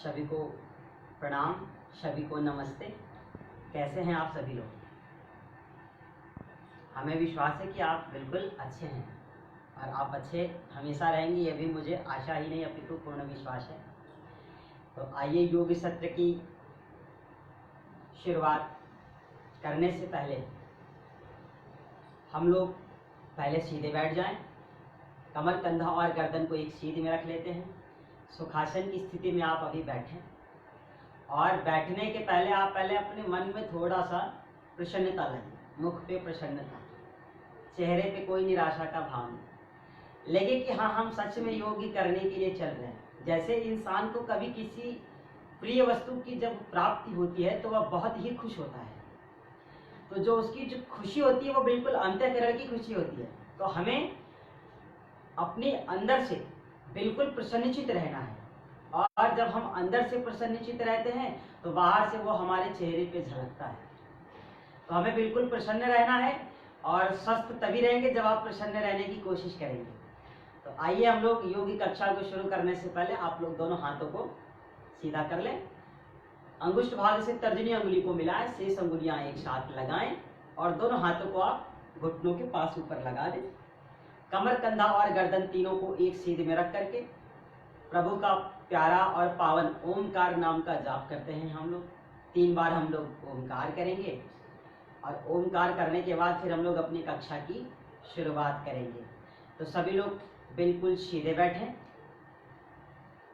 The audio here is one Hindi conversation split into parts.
सभी को प्रणाम, सभी को नमस्ते। कैसे हैं आप सभी लोग? हमें विश्वास है कि आप बिल्कुल अच्छे हैं और आप अच्छे हमेशा रहेंगे, यह भी मुझे आशा ही नहीं अपितु पूर्ण विश्वास है। तो आइए योग सत्र की शुरुआत करने से पहले हम लोग पहले सीधे बैठ जाएं। कमर, कंधा और गर्दन को एक सीध में रख लेते हैं। सुखासन की स्थिति में आप अभी बैठें और बैठने के पहले आप पहले अपने मन में थोड़ा सा प्रसन्नता लाइए। मुख पे प्रसन्नता, चेहरे पे कोई निराशा का भाव नहीं, लगे कि हाँ हम सच में योग करने के लिए चल रहे हैं। जैसे इंसान को कभी किसी प्रिय वस्तु की जब प्राप्ति होती है तो वह बहुत ही खुश होता है, तो जो उसकी जो खुशी होती है वो बिल्कुल अंतःकरण की खुशी होती है। तो हमें अपने अंदर से बिल्कुल प्रसन्नचित रहना है और जब हम अंदर से प्रसन्नचित रहते हैं तो बाहर से वो हमारे चेहरे पे झलकता है। तो हमें बिल्कुल प्रसन्न रहना है और स्वस्थ तभी रहेंगे जब आप प्रसन्न रहने की कोशिश करेंगे। तो आइए हम लोग योग की कक्षा को शुरू करने से पहले आप लोग दोनों हाथों को सीधा कर लें। अंगुष्ठ भाग से तर्जनी अंगुली को मिलाएं, शेष अंगुलियां एक साथ लगाएं और दोनों हाथों को आप घुटनों के पास ऊपर लगा दें। कमर, कंधा और गर्दन तीनों को एक सीध में रख करके प्रभु का प्यारा और पावन ओमकार नाम का जाप करते हैं। हम लोग 3 बार हम लोग ओमकार करेंगे और ओमकार करने के बाद फिर हम लोग अपनी कक्षा की शुरुआत करेंगे। तो सभी लोग बिल्कुल सीधे बैठें,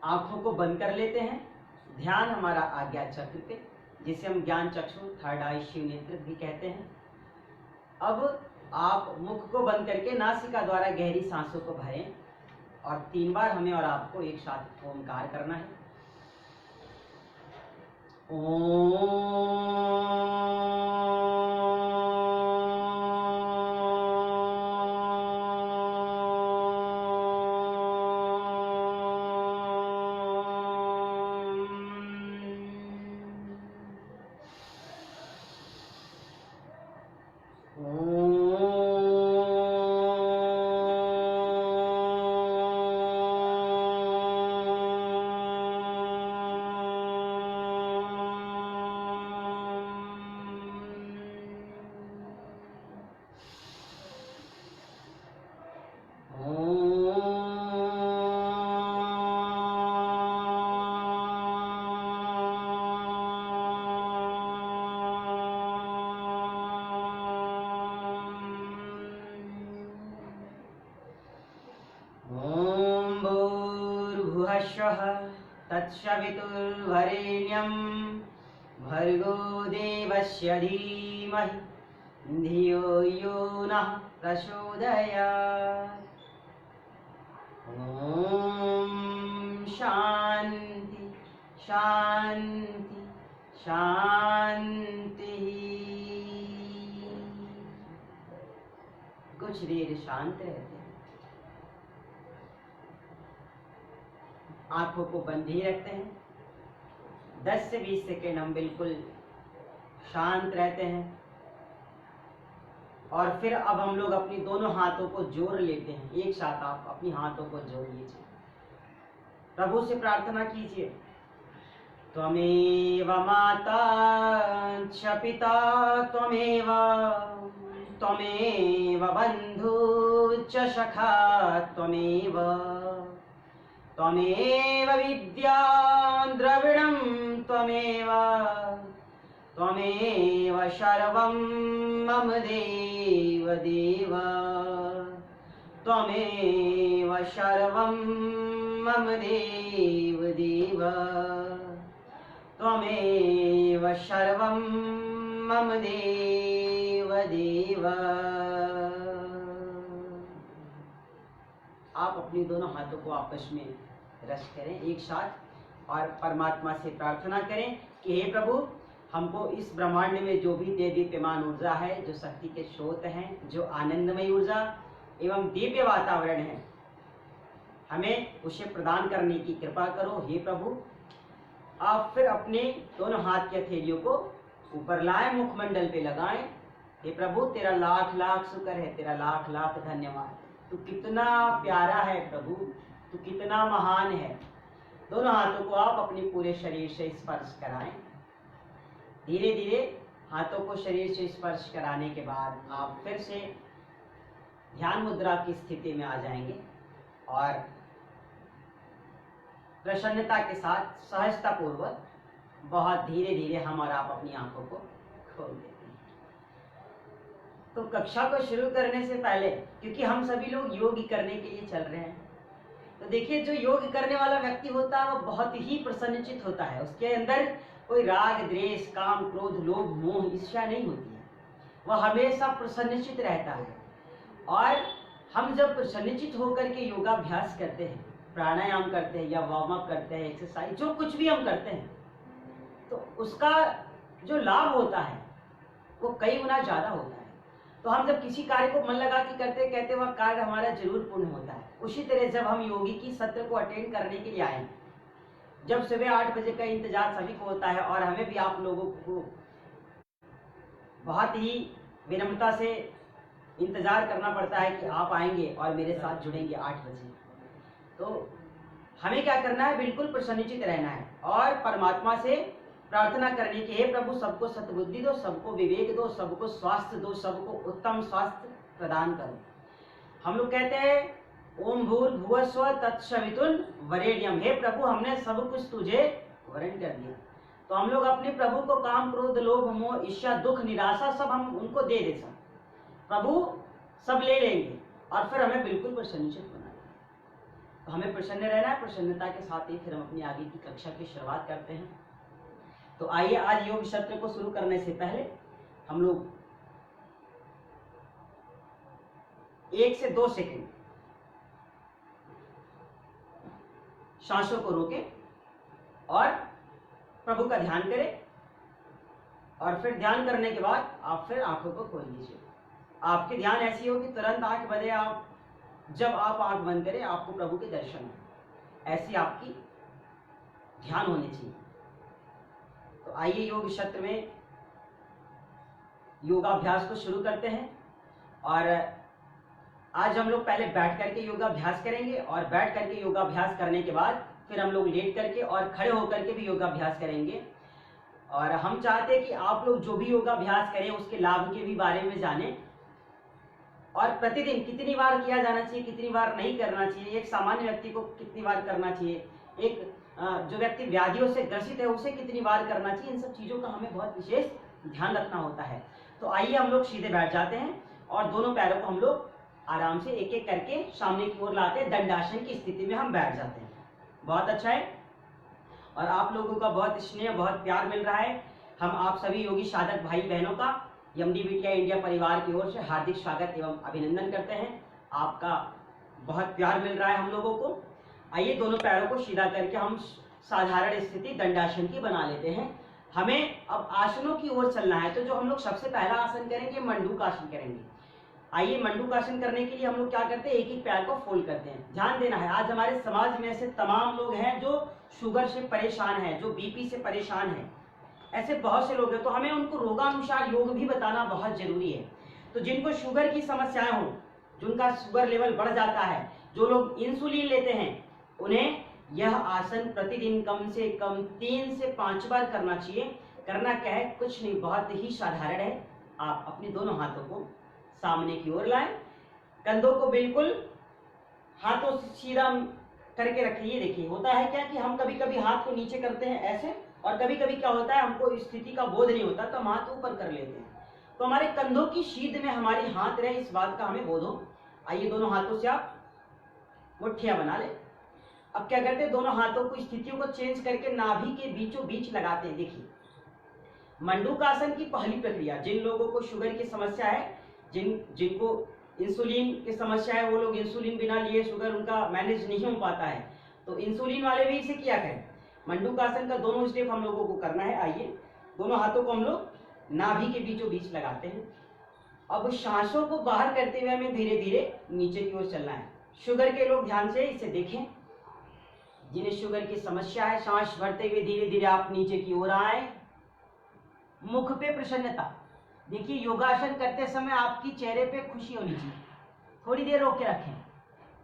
आंखों को बंद कर लेते हैं। ध्यान हमारा आज्ञा चक्र पे, जिसे हम ज्ञान चक्षु, थर्ड आई, शिव नेत्र भी कहते हैं। अब आप मुख को बंद करके नासिका द्वारा गहरी सांसों को भरें और 3 बार हमें और आपको एक साथ ओमकार करना है। तत्सवितुर्वरेण्यं भर्गो देवस्य धीमहि धियो यो नः प्रचोदयात्। ओम शांति शांति शांति। कुछ देर शांत रहते हैं, आंखों को बंद ही रखते हैं। 10 से 20 सेकेंड हम बिल्कुल शांत रहते हैं और फिर अब हम लोग अपनी दोनों हाथों को जोड़ लेते हैं। एक साथ आप अपनी हाथों को जोड़ लीजिए, प्रभु से प्रार्थना कीजिए। त्वमेव माता च पिता त्वमेव त्वमेव बंधु च सखा त्वमेव त्वमेव विद्या द्रविणं त्वमेव त्वमेव सर्वं मम देव देव त्वमेव सर्वं मम देव देव त्वमेव सर्वं मम देव देव। आप अपनी दोनों हाथों को आपस में रश करें एक साथ और परमात्मा से प्रार्थना करें कि हे प्रभु, हमको इस ब्रह्मांड में जो भी दीप्यमान ऊर्जा है, जो शक्ति के स्रोत हैं, जो आनंदमय ऊर्जा एवं दिव्य वातावरण है, हमें उसे प्रदान करने की कृपा करो हे प्रभु। आप फिर अपने दोनों हाथ की हथेलियों को ऊपर लाएं, मुखमंडल पे लगाएं। हे प्रभु, तेरा लाख लाख शुक्र है, तेरा लाख लाख धन्यवाद। तू कितना प्यारा है प्रभु, तू कितना महान है। दोनों हाथों को आप अपने पूरे शरीर से स्पर्श कराएं। धीरे धीरे हाथों को शरीर से स्पर्श कराने के बाद आप फिर से ध्यान मुद्रा की स्थिति में आ जाएंगे और प्रसन्नता के साथ सहजता पूर्वक बहुत धीरे धीरे हम और आप अपनी आंखों को खोल देते हैं। तो कक्षा को शुरू करने से पहले, क्योंकि हम सभी लोग योग करने के लिए चल रहे हैं, तो देखिए जो योग करने वाला व्यक्ति होता है वो बहुत ही प्रसन्नचित होता है। उसके अंदर कोई राग द्वेष काम क्रोध लोभ मोह ईर्ष्या नहीं होती है, वह हमेशा प्रसन्नचित रहता है। और हम जब प्रसन्नचित होकर के योगाभ्यास करते हैं, प्राणायाम करते हैं या वार्म अप करते हैं, एक्सरसाइज जो कुछ भी हम करते हैं, तो उसका जो लाभ होता है वो कई गुना ज्यादा होता है। तो हम जब किसी कार्य को मन लगा के करते कहते वह कार्य हमारा जरूर पूर्ण होता है। उसी तरह जब हम योगी की सत्र को अटेंड करने के लिए आए, जब सुबह 8 बजे का इंतजार सभी को होता है और हमें भी आप लोगों को बहुत ही विनम्रता से इंतजार करना पड़ता है कि आप आएंगे और मेरे साथ जुड़ेंगे 8 बजे। तो हमें क्या करना है, बिल्कुल प्रसन्नचित रहना है और परमात्मा से प्रार्थना करने की, हे प्रभु सबको सद्बुद्धि दो, सबको विवेक दो, सबको स्वास्थ्य दो, सबको उत्तम स्वास्थ्य प्रदान करो। हम लोग कहते हैं ओम भूर्भुवः स्वः तत्सवितुर वरेण्यम, हे प्रभु हमने सब कुछ तुझे वरण कर दिया। तो हम लोग अपने प्रभु को काम क्रोध लोभ मोह ईर्ष्या दुख निराशा सब हम उनको दे दे, सब प्रभु सब ले लेंगे और फिर हमें बिल्कुल प्रसन्नचित बनाना है। तो हमें प्रसन्न रहना है। प्रसन्नता के साथ ही फिर हम अपनी आगे की कक्षा की शुरुआत करते हैं। तो आइए आज योग सत्र को शुरू करने से पहले हम लोग 1 से 2 सेकंड सांसों को रोकें और प्रभु का ध्यान करें और फिर ध्यान करने के बाद आप फिर आंखों को खोल लीजिए। आपके ध्यान ऐसी हो कि तुरंत आंख बंदे, आप जब आप आंख बंद करें आपको प्रभु के दर्शन हो, ऐसी आपकी ध्यान होनी चाहिए। तो आइए योग सत्र में योगाभ्यास को शुरू करते हैं। और आज हम लोग पहले बैठ करके योगाभ्यास करेंगे और बैठ करके योगाभ्यास करने के बाद फिर हम लोग लेट करके और खड़े होकर के भी योगाभ्यास करेंगे। और हम चाहते हैं कि आप लोग जो भी योगाभ्यास करें उसके लाभ के भी बारे में जानें और प्रतिदिन कितनी बार किया जाना चाहिए, कितनी बार नहीं करना चाहिए, एक सामान्य व्यक्ति को कितनी बार करना चाहिए, एक जो व्यक्ति व्याधियों से ग्रसित है उसे कितनी बार करना चाहिए, इन सब चीजों का हमें बहुत विशेष ध्यान रखना होता है। तो आइए हम लोग सीधे बैठ जाते हैं और दोनों पैरों को हम लोग आराम से एक एक करके सामने की ओर लाते हैं, दंडासन की स्थिति में हम बैठ जाते हैं। बहुत अच्छा है और आप लोगों का बहुत स्नेह बहुत प्यार मिल रहा है। हम आप सभी योगी साधक भाई बहनों का यमडी बिटिया इंडिया परिवार की ओर से हार्दिक स्वागत एवं अभिनंदन करते हैं। आपका बहुत प्यार मिल रहा है हम लोगों को। आइए दोनों पैरों को सीधा करके हम साधारण स्थिति दंडासन की बना लेते हैं। हमें अब आसनों की ओर चलना है। तो जो हम लोग सबसे पहला आसन करेंगे मंडूकासन करेंगे। आइए मंडूकासन करने के लिए हम लोग क्या करते हैं, एक एक पैर को फोल्ड करते हैं। ध्यान देना है, आज हमारे समाज में ऐसे तमाम लोग हैं जो शुगर से परेशान है, जो बीपी से परेशान है, ऐसे बहुत से लोग हैं। तो हमें उनको रोगानुसार योग भी बताना बहुत जरूरी है। तो जिनको शुगर की समस्याएं हो, जिनका शुगर लेवल बढ़ जाता है, जो लोग इंसुलिन लेते हैं, उन्हें यह आसन प्रतिदिन कम से कम 3 से 5 बार करना चाहिए। करना क्या है, कुछ नहीं, बहुत ही साधारण है। आप अपने दोनों हाथों को सामने की ओर लाएं, कंधों को बिल्कुल हाथों से सीधा करके रखिए। देखिए होता है क्या कि हम कभी कभी हाथ को नीचे करते हैं ऐसे, और कभी कभी क्या होता है हमको स्थिति का बोध नहीं होता तो हम हाथ ऊपर कर लेते हैं। तो हमारे कंधों की सीध में हमारे हाथ रहे, इस बात का हमें बोध हो। आइए दोनों हाथों से आप मुट्ठियां बना ले। अब क्या करते हैं, दोनों हाथों को स्थितियों को चेंज करके नाभि के बीचों बीच लगाते हैं। देखिए मंडूकासन की पहली प्रक्रिया, जिन लोगों को शुगर की समस्या है, जिनको इंसुलिन की समस्या है, वो लोग इंसुलिन बिना लिए शुगर उनका मैनेज नहीं हो पाता है, तो इंसुलिन वाले भी इसे किया करें। मंडूकासन का दोनों स्टेप हम लोगों को करना है। आइए दोनों हाथों को हम लोग नाभि के बीचों बीच लगाते हैं। अब सांसों को बाहर करते हुए हमें धीरे धीरे नीचे की ओर चलना है। शुगर के लोग ध्यान से इसे देखें, जिन्हें शुगर की समस्या है, सांस भरते हुए धीरे धीरे आप नीचे की ओर आए। मुख पे प्रसन्नता, देखिए योगासन करते समय आपकी चेहरे पे खुशी होनी चाहिए। थोड़ी देर रोक के रखें,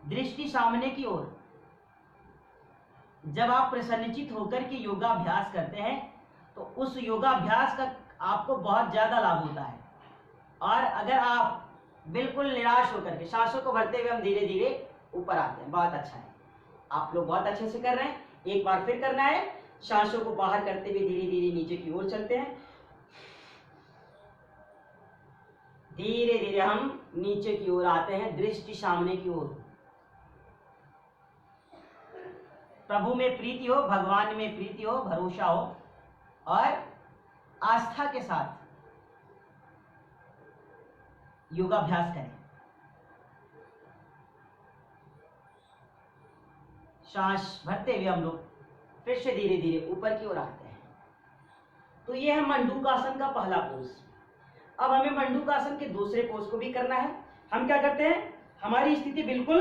दृष्टि सामने की ओर, जब आप प्रसन्नचित होकर के योगाभ्यास करते हैं तो उस योगाभ्यास का आपको बहुत ज़्यादा लाभ होता है। और अगर आप बिल्कुल निराश होकर के सांसों को भरते हुए हम धीरे धीरे ऊपर आते हैं, बहुत अच्छा है, आप लोग बहुत अच्छे से कर रहे हैं। एक बार फिर करना है, सांसों को बाहर करते हुए धीरे धीरे नीचे की ओर चलते हैं। धीरे धीरे हम नीचे की ओर आते हैं, दृष्टि सामने की ओर। प्रभु में प्रीति हो, भगवान में प्रीति हो, भरोसा हो और आस्था के साथ योगाभ्यास करें। सांस भरते हुए हम लोग फिर से धीरे धीरे ऊपर की ओर आते हैं। तो ये है मंडूकासन का पहला पोज। अब हमें मंडूकासन के दूसरे पोज को भी करना है। हम क्या करते हैं, हमारी स्थिति बिल्कुल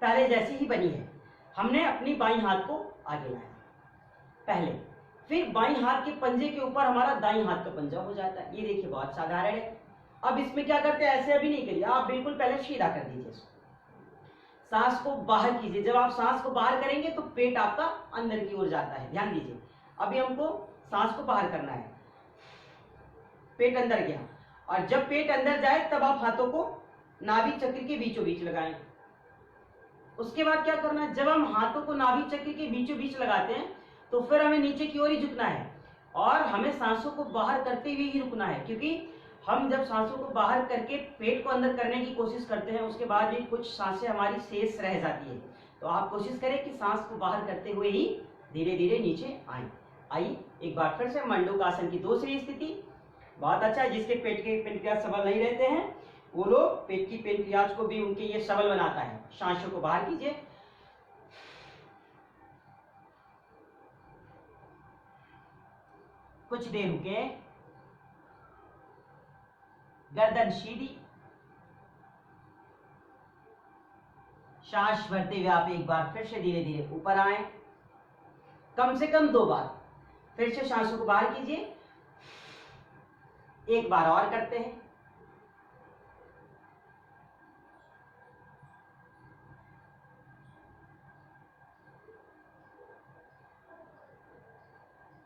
पहले जैसी ही बनी है। हमने अपनी बाईं हाथ को आगे लाया पहले, फिर बाईं हाथ के पंजे के ऊपर हमारा दाईं हाथ का पंजा हो जाता है। ये देखिए बहुत साधारण है। अब इसमें क्या करते हैं, ऐसे अभी नहीं करिए, आप बिल्कुल पहले सीधा कर दीजिए इसको। सांस को बाहर कीजिए। जब आप सांस को बाहर करेंगे तो पेट आपका अंदर की ओर जाता है, ध्यान दीजिए। अभी हमको सांस को बाहर करना है, पेट अंदर गया, और जब पेट अंदर जाए तब आप हाथों को नाभि चक्र के बीचों बीच लगाएं। उसके बाद क्या करना है, जब हम हाथों को नाभि चक्र के बीचों बीच लगाते हैं तो फिर हमें नीचे की ओर ही झुकना है और हमें सांसों को बाहर करते हुए ही रुकना है, क्योंकि हम जब सांसों को बाहर करके पेट को अंदर करने की कोशिश करते हैं उसके बाद भी कुछ सांसें हमारी शेष रह जाती है। तो आप कोशिश करें कि सांस को बाहर करते हुए ही धीरे धीरे नीचे आए। आइए एक बार फिर से मंडूकासन की दूसरी स्थिति। बहुत अच्छा है, जिसके पेट के पेनक्रियाज सबल नहीं रहते हैं वो लोग पेट की पेनक्रियाज को भी उनके ये सबल बनाता है। सांसों को बाहर कीजिए, कुछ देर रुके, गर्दन सीधी, सांस भरते हुए आप एक बार फिर से धीरे धीरे ऊपर आए, कम से कम 2 बार। फिर से सांसों को बाहर कीजिए, एक बार और करते हैं,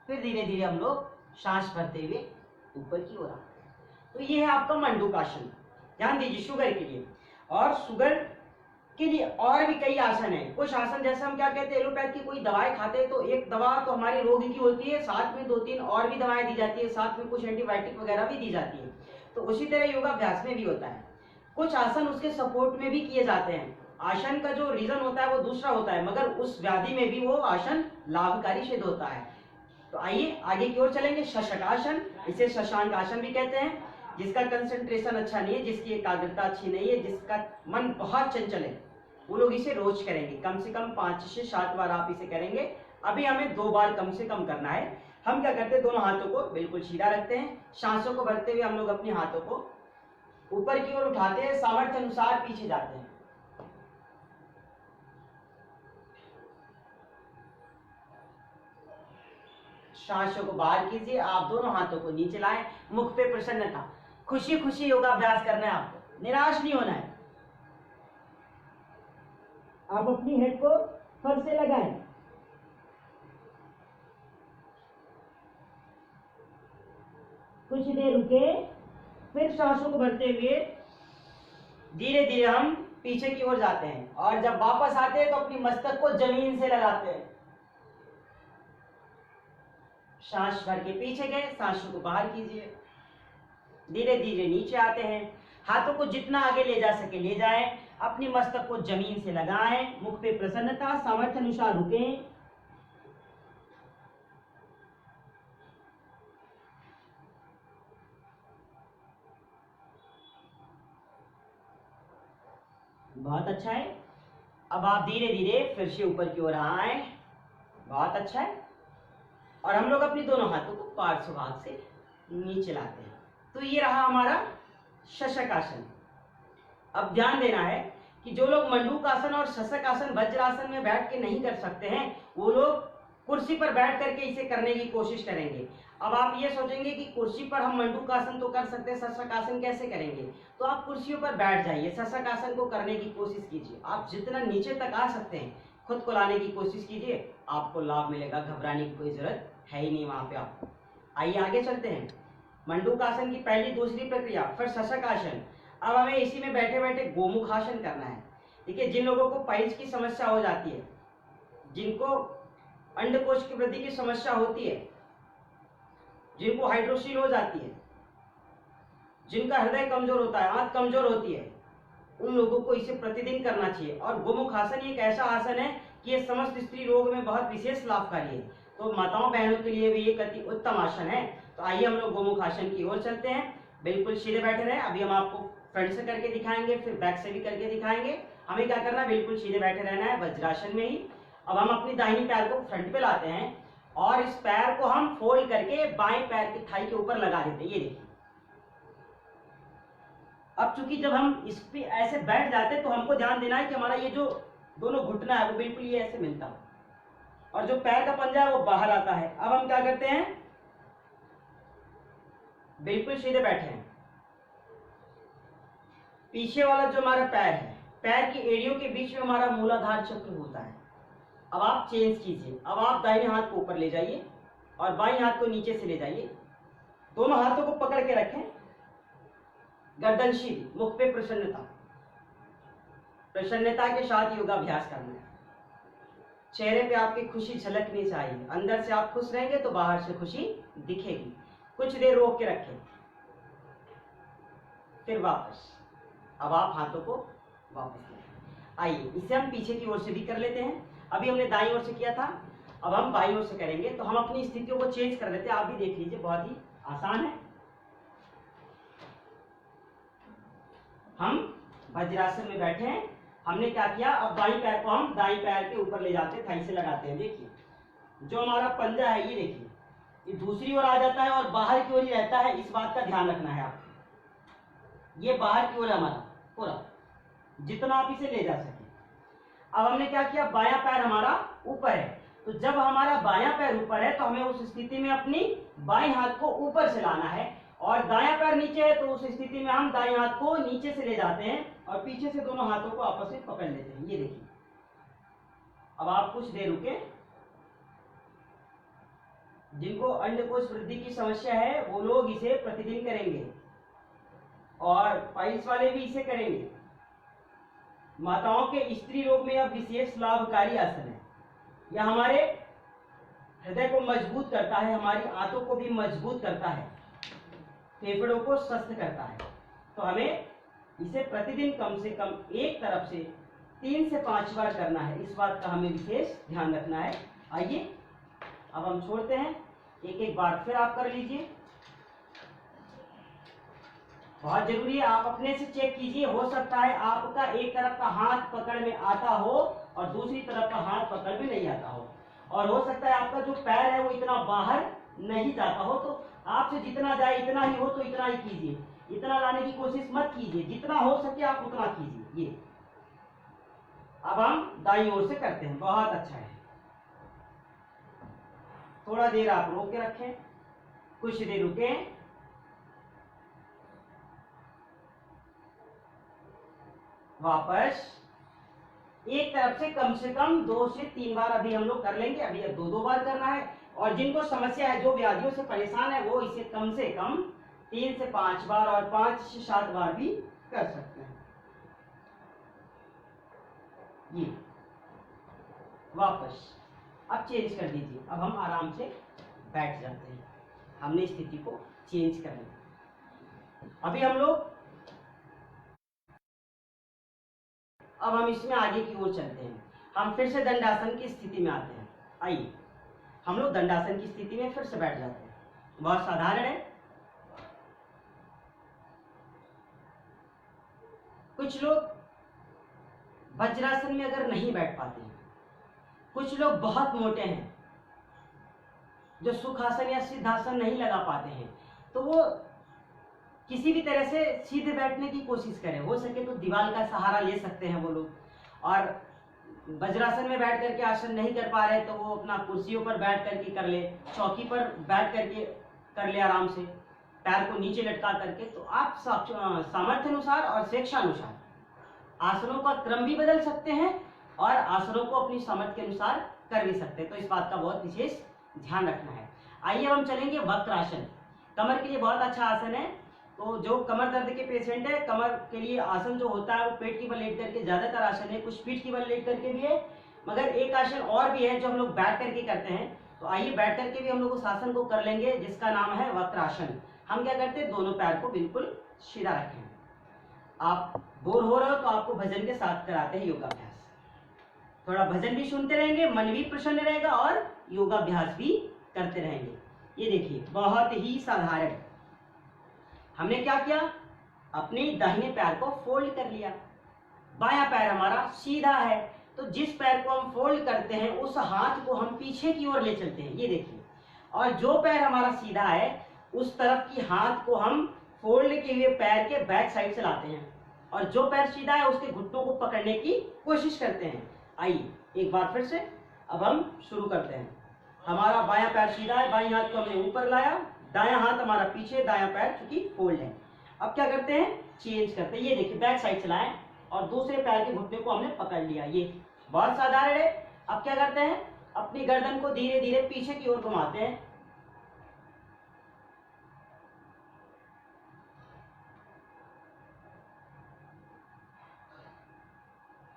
फिर धीरे धीरे हम लोग सांस भरते हुए ऊपर की ओर आते हैं। तो ये है आपका मंडूकासन। ध्यान दीजिए शुगर के लिए, और शुगर के लिए और भी कई आसन है। कुछ आसन जैसे हम क्या कहते हैं, एलोपैथ की कोई दवाएं खाते हैं तो एक दवा तो हमारे रोग की होती है, साथ में 2-3 और भी दवाएं दी जाती है, साथ में कुछ एंटीबायोटिक वगैरह भी दी जाती है। तो उसी तरह योगाभ्यास में भी होता है, कुछ आसन उसके सपोर्ट में भी किए जाते हैं। आसन का जो रीजन होता है वो दूसरा होता है, मगर उस व्याधि में भी वो आसन लाभकारी सिद्ध होता है। तो आइए आगे की ओर चलेंगे। शशकासन, इसे शशांक आसन भी कहते हैं। जिसका कंसंट्रेशन अच्छा नहीं है, जिसकी एकाग्रता अच्छी नहीं है, जिसका मन बहुत चंचल है, वो लोग इसे रोज करेंगे। कम से कम 5 से 7 बार आप इसे करेंगे। अभी हमें 2 बार कम से कम करना है। हम क्या करते हैं, दोनों हाथों को बिल्कुल सीधा रखते हैं, सांसों को भरते हुए हम लोग अपने हाथों को ऊपर की ओर उठाते हैं, सामर्थ्य अनुसार पीछे जाते हैं। सांसों को बाहर कीजिए, आप दोनों हाथों को नीचे लाएं, मुख पे प्रसन्नता, खुशी खुशी योगाभ्यास करना है आपको, निराश नहीं होना है। आप अपनी हेड को फर से लगाएं, कुछ देर रुके, फिर सांसों को भरते हुए धीरे धीरे हम पीछे की ओर जाते हैं, और जब वापस आते हैं तो अपनी मस्तक को जमीन से लगाते हैं। सांस भर के पीछे गए, सांसों को बाहर कीजिए, धीरे धीरे नीचे आते हैं, हाथों को जितना आगे ले जा सके ले जाएं, अपनी मस्तक को जमीन से लगाएं, मुख पे प्रसन्नता, सामर्थ्य अनुसार रुकें। बहुत अच्छा है। अब आप धीरे धीरे फिर से ऊपर की ओर आए, बहुत अच्छा है। और हम लोग अपनी दोनों हाथों को पार्श्व भाग से नीचे लाते हैं। तो ये रहा हमारा शशकासन। अब ध्यान देना है कि जो लोग मंडूकासन और शशकासन वज्रासन में बैठ के नहीं कर सकते हैं, वो लोग कुर्सी पर बैठ करके इसे करने की कोशिश करेंगे। अब आप ये सोचेंगे कि कुर्सी पर हम मंडूकासन तो कर सकते हैं, शशकासन कैसे करेंगे? तो आप कुर्सियों पर बैठ जाइए, शशकासन को करने की कोशिश कीजिए। आप जितना नीचे तक आ सकते हैं खुद को लाने की कोशिश कीजिए, आपको लाभ मिलेगा, घबराने की कोई जरूरत है ही नहीं वहां पे आपको। आइए आगे चलते हैं। मंडूकासन की पहली दूसरी प्रक्रिया, फिर शशक आसन। अब हमें इसी में बैठे बैठे गोमुखासन करना है। देखिए, जिन लोगों को पाइल्स की समस्या हो जाती है, जिनको अंडकोश की वृद्धि की समस्या होती है, जिनको हाइड्रोसील हो जाती है, जिनका हृदय कमजोर होता है, आंत कमजोर होती है, उन लोगों को इसे प्रतिदिन करना चाहिए। और गोमुख आसन एक ऐसा आसन है कि ये समस्त स्त्री रोग में बहुत विशेष लाभकारी है। तो माताओं बहनों के लिए भी एक अति उत्तम आसन है। तो आइए हम लोग गोमुख आसन की ओर चलते हैं। बिल्कुल सीधे बैठे रहे। अभी हम आपको फ्रंट से करके दिखाएंगे, फिर बैक से भी करके दिखाएंगे। हमें क्या करना है, बिल्कुल सीधे बैठे रहना है वज्रासन में ही। अब हम अपनी दाहिनी पैर को फ्रंट पे लाते हैं और इस पैर को हम फोल्ड करके बाएं पैर की थाई के ऊपर लगा देते हैं। ये देखिए, अब चूंकि जब हम इस पे ऐसे बैठ जाते हैं तो हमको ध्यान देना है कि हमारा ये जो दोनों घुटना है वो बिल्कुल ये ऐसे मिलता है और जो पैर का पंजा है वो बाहर आता है। अब हम क्या करते हैं, बिल्कुल सीधे बैठे हैं। पीछे वाला जो हमारा पैर है, पैर की एड़ियों के बीच में हमारा मूलाधार चक्र होता है। अब आप चेंज कीजिए। अब आप दाहिने हाथ को ऊपर ले जाइए और बाएं हाथ को नीचे से ले जाइए। दोनों हाथों को पकड़ के रखें, गर्दन सीधी, मुख पे प्रसन्नता, प्रसन्नता के साथ योगाभ्यास करना है। चेहरे पे आपकी खुशी झलकनी चाहिए। अंदर से आप खुश रहेंगे तो बाहर से खुशी दिखेगी। कुछ देर रोक के रखें, फिर वापस। अब आप हाथों को वापस लें। आइए इसे हम पीछे की ओर से भी कर लेते हैं। अभी हमने दाईं ओर से किया था, अब हम बाईं ओर से करेंगे। तो हम अपनी स्थितियों को चेंज कर देते हैं। आप भी देख लीजिए, बहुत ही आसान है। हम वज्रासन में बैठे हैं। हमने क्या किया, अब बाईं पैर को हम दाईं पैर के ऊपर ले जाते हैं, थाई से लगाते हैं। देखिए, जो हमारा पंजा है ये देखिए, ये दूसरी ओर आ जाता है और बाहर की ओर ही रहता है। इस बात का ध्यान रखना है आपको। ये बाहर की ओर है हमारा पूरा, जितना आप इसे ले जा सके। अब हमने क्या किया, बायां पैर हमारा ऊपर है। तो जब हमारा बायां पैर ऊपर है तो हमें उस स्थिति में अपनी बाएं हाथ को ऊपर से लाना है, और दायां पैर नीचे है तो उस स्थिति में हम दाएं हाथ को नीचे से ले जाते हैं और पीछे से दोनों हाथों को आपस में पकड़ लेते हैं। ये देखिए, अब आप कुछ देर रुके। जिनको अंडकोश वृद्धि की समस्या है वो लोग इसे प्रतिदिन करेंगे और पाइल्स वाले भी इसे करेंगे। माताओं के स्त्री रोग में यह विशेष लाभकारी आसन है। यह हमारे हृदय को मजबूत करता है, हमारी आंतों को भी मजबूत करता है, फेफड़ों को स्वस्थ करता है। तो हमें इसे प्रतिदिन कम से कम एक तरफ से 3 से 5 बार करना है। इस बात का हमें विशेष ध्यान रखना है। आइए अब हम छोड़ते हैं, एक एक बार फिर आप कर लीजिए। बहुत जरूरी है, आप अपने से चेक कीजिए। हो सकता है आपका एक तरफ का हाथ पकड़ में आता हो और दूसरी तरफ का हाथ पकड़ में नहीं आता हो, और हो सकता है आपका जो पैर है वो इतना बाहर नहीं जाता हो। तो आपसे जितना जाए इतना ही हो तो इतना ही कीजिए, इतना लाने की कोशिश मत कीजिए। जितना हो सके आप उतना कीजिए। ये अब हम दाईं ओर से करते हैं। बहुत अच्छा है। थोड़ा देर आप रोक के रखें, कुछ देर रुकें, वापस। एक तरफ से कम 2 से 3 बार अभी हम लोग कर लेंगे। अभी 2-2 बार करना है। और जिनको समस्या है, जो व्याधियों से परेशान है, वो इसे कम से कम 3 से 5 बार और 5 से 7 बार भी कर सकते हैं। ये वापस। अब चेंज कर दीजिए। अब हम आराम से बैठ जाते हैं। हमने स्थिति को चेंज कर लिया। अभी हम लोग अब हम इसमें आगे की ओर चलते हैं। हम फिर से दंडासन की स्थिति में आते हैं। आइए हम लोग दंडासन की स्थिति में फिर से बैठ जाते हैं। बहुत साधारण है। कुछ लोग वज्रासन में अगर नहीं बैठ पाते हैं, कुछ लोग बहुत मोटे हैं जो सुखासन या सिद्धासन नहीं लगा पाते हैं, तो वो किसी भी तरह से सीधे बैठने की कोशिश करें। हो सके तो दीवार का सहारा ले सकते हैं वो लोग। और वज्रासन में बैठ करके आसन नहीं कर पा रहे तो वो अपना कुर्सियों पर बैठ करके कर ले, चौकी पर बैठ करके कर ले आराम से, पैर को नीचे लटका करके। तो आप सामर्थ्य अनुसार और स्वेच्छानुसार आसनों का क्रम भी बदल सकते हैं और आसनों को अपनी सामर्थ्य के अनुसार कर भी सकते हैं, तो इस बात का बहुत विशेष ध्यान रखना है। आइए हम चलेंगे वक्रासन। कमर के लिए बहुत अच्छा आसन है। तो जो कमर दर्द के पेशेंट है, कमर के लिए आसन जो होता है वो पेट की बल लेट करके ज्यादातर आसन है, कुछ पीठ की बल लेट करके भी है, मगर एक आसन और भी है जो हम लोग बैठ करके करते हैं। तो आइए बैठ करके भी हम लोग उस आसन को कर लेंगे जिसका नाम है वक्रासन। हम क्या करते हैं, दोनों पैर को बिल्कुल सीधा रखें। आप बोर हो रहे हो तो आपको भजन के साथ कराते हैं योगाभ्यास, थोड़ा भजन भी सुनते रहेंगे, मन भी प्रसन्न रहेगा और योगाभ्यास भी करते रहेंगे। ये देखिए बहुत ही साधारण, हमने क्या किया, अपने दाहिने पैर को फोल्ड कर लिया, बायां पैर हमारा सीधा है, तो जिस पैर को हम फोल्ड करते हैं उस हाथ को हम पीछे की ओर ले चलते हैं, ये देखिए, और जो पैर हमारा सीधा है उस तरफ की हाथ को हम फोल्ड किए हुए पैर के बैक साइड से लाते हैं, और जो पैर सीधा है उसके घुटनों को पकड़ने की कोशिश करते हैं। आइए एक बार फिर से अब हम शुरू करते हैं। हमारा बायां पैर सीधा है, बाईं हाथ को हमने ऊपर लाया, दायां हाथ हमारा पीछे, दायां पैर चूंकि फोल्ड है। अब क्या करते हैं, चेंज करते हैं, ये देखिए बैक साइड चलाएं और दूसरे पैर के घुटने को हमने पकड़ लिया, ये बहुत साधारण है। अब क्या करते हैं, अपनी गर्दन को धीरे धीरे पीछे की ओर घुमाते हैं,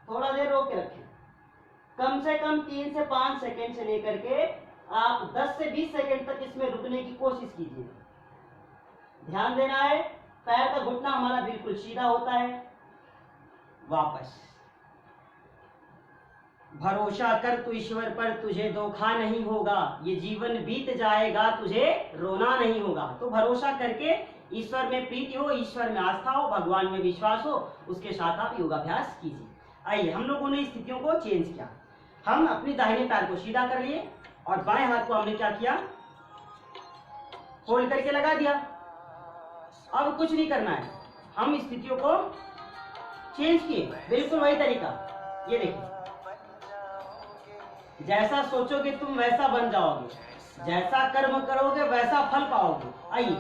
थोड़ा देर रोक के रखें, कम से कम 3 से 5 सेकंड से लेकर के आप 10 से 20 सेकंड तक इसमें रुकने की कोशिश कीजिए। ध्यान देना है, पैर का घुटना हमारा बिल्कुल सीधा होता है। वापस, भरोसा कर तू ईश्वर पर, तुझे धोखा नहीं होगा, ये जीवन बीत जाएगा, तुझे रोना नहीं होगा। तो भरोसा करके ईश्वर में प्रीति हो, ईश्वर में आस्था हो, भगवान में विश्वास हो, उसके साथ आप योगाभ्यास कीजिए। आइए हम लोगों ने स्थितियों को चेंज किया, हम अपने दाहिने पैर को सीधा कर लिए और बाएं हाथ को हमने क्या किया, फोल्ड करके लगा दिया। अब कुछ नहीं करना है, हम स्थितियों को चेंज किए, बिल्कुल वही तरीका। ये देखिए, जैसा सोचोगे तुम वैसा बन जाओगे, जैसा कर्म करोगे वैसा फल पाओगे। आइए,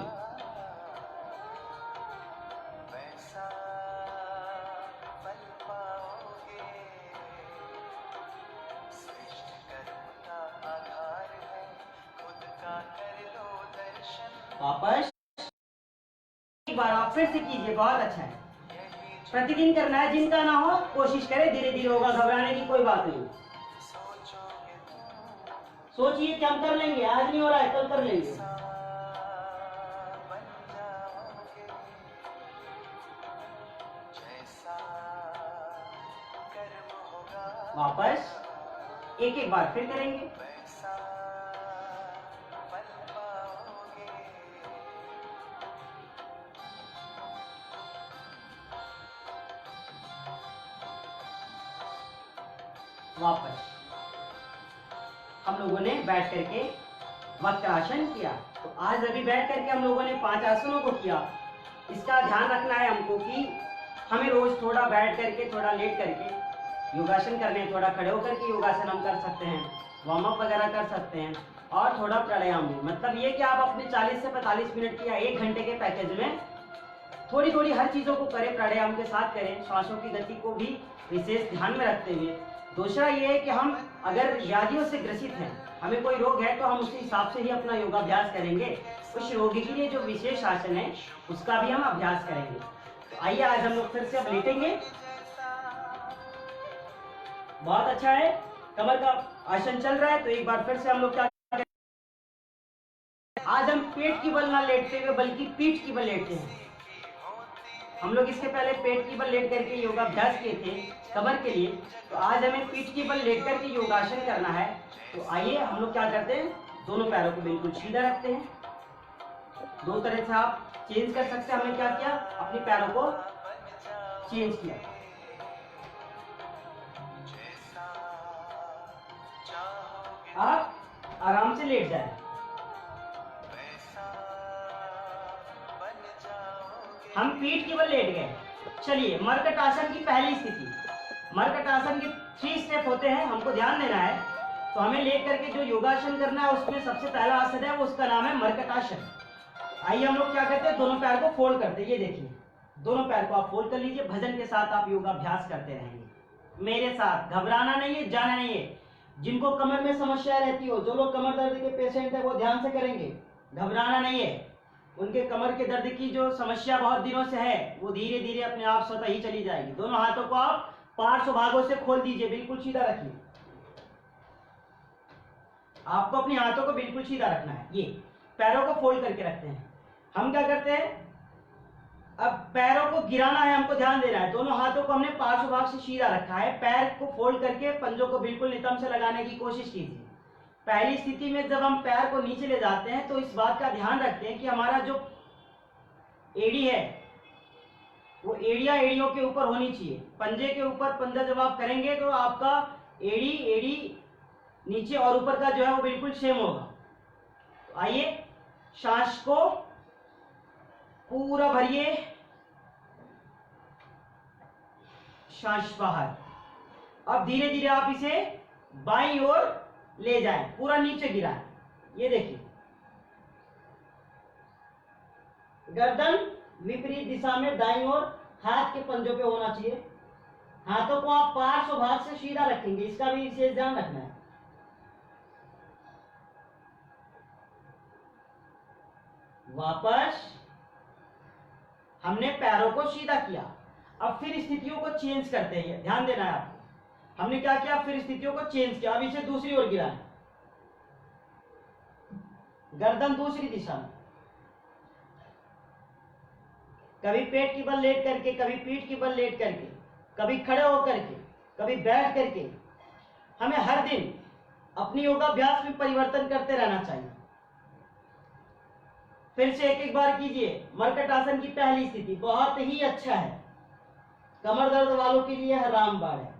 वापस एक बार आप फिर से कीजिए, बहुत अच्छा है। प्रतिदिन करना है, जिनका ना हो कोशिश करें, धीरे धीरे होगा, घबराने की कोई बात नहीं। सोचिए कि हम कर लेंगे, आज नहीं हो रहा है कल कर लेंगे। वापस एक एक बार फिर करेंगे। वापस हम लोगों ने बैठ करके वक्रासन किया। तो आज अभी बैठ करके हम लोगों ने 5 आसनों को किया। इसका ध्यान रखना है हमको कि हमें रोज थोड़ा बैठ करके, थोड़ा लेट करके योगासन करने, थोड़ा खड़े होकर के योगासन हम कर सकते हैं, वार्म अप वगैरह कर सकते हैं, और थोड़ा प्राणायाम भी। मतलब ये कि आप अपने 40 से 45 मिनट की या 1 घंटे के पैकेज में थोड़ी थोड़ी हर चीज़ों को करें, प्राणायाम के साथ करें, श्वासों की गति को भी विशेष ध्यान में रखते हुए। दूसरा ये है कि हम अगर व्याधियों से ग्रसित हैं, हमें कोई रोग है, तो हम उसी हिसाब से ही अपना योगाभ्यास करेंगे। उस रोगी के लिए जो विशेष आसन है उसका भी हम अभ्यास करेंगे। तो आइए आज हम लोग फिर से अब लेटेंगे। बहुत अच्छा है, कमर का आसन चल रहा है। तो एक बार फिर से हम लोग क्या करें, आज हम पेट की बल ना लेटते हुए बल्कि पीठ की बल लेटते हैं। हम लोग इसके पहले पेट की बल लेट करके योगाभ्यास किए थे कमर के लिए, तो आज हमें पीठ की बल लेट करके योगासन करना है। तो आइए हम लोग क्या करते हैं, दोनों पैरों को बिल्कुल सीधा रखते हैं। दो तरह से आप चेंज कर सकते हैं। हमने क्या किया, अपने पैरों को चेंज किया। आप आराम से लेट जाए। हम पीठ की बल लेट गए। चलिए, मरकट आसन की पहली स्थिति। मरकट आसन के 3 स्टेप होते हैं, हमको ध्यान देना है। तो हमें लेट करके जो योगासन करना है उसमें सबसे पहला आसन है, वो उसका नाम है मरकट आसन। आइए हम लोग क्या करते हैं, दोनों पैर को फोल्ड करते हैं। ये देखिए, दोनों पैर को आप फोल्ड कर लीजिए। भजन के साथ आप योगाभ्यास करते रहेंगे मेरे साथ, घबराना नहीं है, जाना नहीं है। जिनको कमर में समस्या रहती हो, जो लोग कमर दर्द के पेशेंट है वो ध्यान से करेंगे, घबराना नहीं है। उनके कमर के दर्द की जो समस्या बहुत दिनों से है वो धीरे धीरे अपने आप स्वतः ही चली जाएगी। दोनों हाथों को आप पार्श्व भागों से खोल दीजिए, बिल्कुल सीधा रखिए। आपको अपने हाथों को बिल्कुल सीधा रखना है। ये पैरों को फोल्ड करके रखते हैं। हम क्या करते हैं, अब पैरों को गिराना है, हमको ध्यान देना है। दोनों हाथों को हमने पार्श्व भाग से सीधा रखा है, पैर को फोल्ड करके पंजों को बिल्कुल नितंब से लगाने की कोशिश कीजिए। पहली स्थिति में जब हम पैर को नीचे ले जाते हैं तो इस बात का ध्यान रखते हैं कि हमारा जो एड़ी है वो एड़ियों के ऊपर होनी चाहिए। पंजे के ऊपर पंजा जब आप करेंगे तो आपका एड़ी नीचे और ऊपर का जो है वो बिल्कुल सेम होगा। तो आइए, सांस को पूरा भरिए, सांस बाहर। अब धीरे धीरे आप इसे बाईं ओर ले जाएं, पूरा नीचे गिराएं। ये देखिए, गर्दन विपरीत दिशा में दाईं ओर हाथ के पंजों पे होना चाहिए। हाथों को आप पार्श्व भाग से सीधा रखेंगे, इसका भी विशेष ध्यान रखना है। वापस हमने पैरों को सीधा किया। अब फिर स्थितियों को चेंज करते हैं, ध्यान देना है आपको। हमने क्या किया, फिर स्थितियों को चेंज किया। अब इसे दूसरी ओर गिराएं, गर्दन दूसरी दिशा में, कभी पेट की बल लेट करके, कभी पीठ की बल लेट करके, कभी खड़े होकर के, कभी बैठ करके। हमें हर दिन अपनी योगाभ्यास में परिवर्तन करते रहना चाहिए। फिर से एक एक बार कीजिए। मरकट आसन की पहली स्थिति बहुत ही अच्छा है, कमर दर्द वालों के लिए रामबाण है।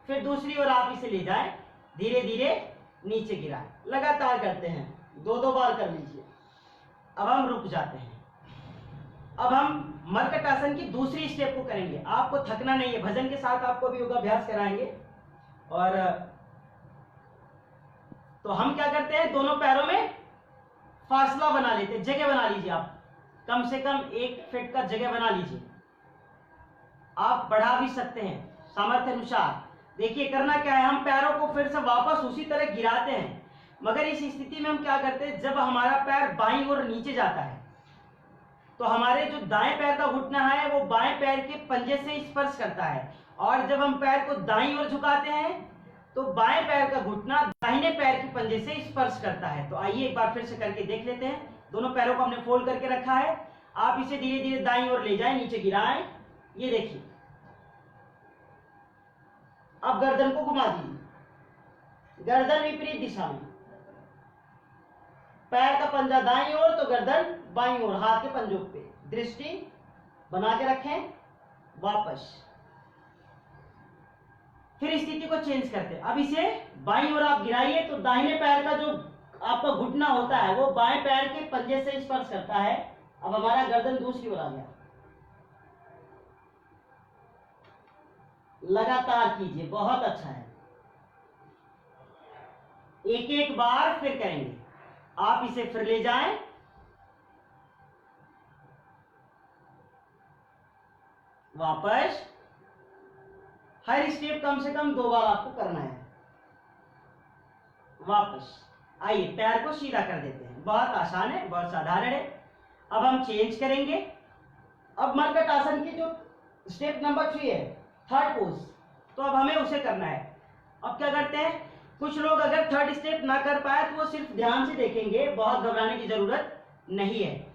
फिर दूसरी ओर आप इसे ले जाएं, धीरे धीरे नीचे गिराएं। लगातार करते हैं, 2-2 बार कर लीजिए। अब हम रुक जाते हैं। अब हम मरकट आसन की दूसरी स्टेप को करेंगे। आपको थकना नहीं है, भजन के साथ आपको भी योगाभ्यास कराएंगे। और तो हम क्या करते हैं, दोनों पैरों में फासला बना लेते हैं, जगह बना लीजिए। आप कम से कम 1 फीट का जगह बना लीजिए। आप बढ़ा भी सकते हैं सामर्थ्य अनुसार। देखिए करना क्या है, हम पैरों को फिर से वापस उसी तरह गिराते हैं, मगर इस स्थिति में हम क्या करते हैं, जब हमारा पैर बाईं ओर नीचे जाता है तो हमारे जो दाएं पैर का घुटना है वो बाएं पैर के पंजे से स्पर्श करता है, और जब हम पैर को दाईं ओर झुकाते हैं तो बाएं पैर का घुटना दाहिने पैर के पंजे से स्पर्श करता है। तो आइए एक बार फिर से करके देख लेते हैं। दोनों पैरों को हमने फोल्ड करके रखा है। आप इसे धीरे धीरे दाईं ओर ले जाएं, नीचे गिराएं। ये देखिए, अब गर्दन को घुमा दीजिए, गर्दन विपरीत दिशा में, पैर का पंजा दाईं ओर तो गर्दन बाईं ओर, हाथ के पंजों पे दृष्टि बना के रखें। वापस फिर स्थिति को चेंज करते हैं। अब इसे बाईं ओर आप गिराइए तो दाहिने पैर का जो आपका घुटना होता है वो बाएं पैर के पंजे से स्पर्श करता है। अब हमारा गर्दन दूसरी ओर आ गया। लगातार कीजिए, बहुत अच्छा है। एक एक बार फिर करेंगे। आप इसे फिर ले जाएं, वापस। हर स्टेप कम से कम 2 बार आपको करना है। वापस आइए, पैर को सीधा कर देते हैं। बहुत आसान है, बहुत साधारण है। अब हम चेंज करेंगे। अब मरकट आसन की जो स्टेप नंबर 3 है, थर्ड पोज, तो अब हमें उसे करना है। अब क्या करते हैं, कुछ लोग अगर थर्ड स्टेप ना कर पाए तो वो सिर्फ ध्यान से देखेंगे, बहुत घबराने की जरूरत नहीं है।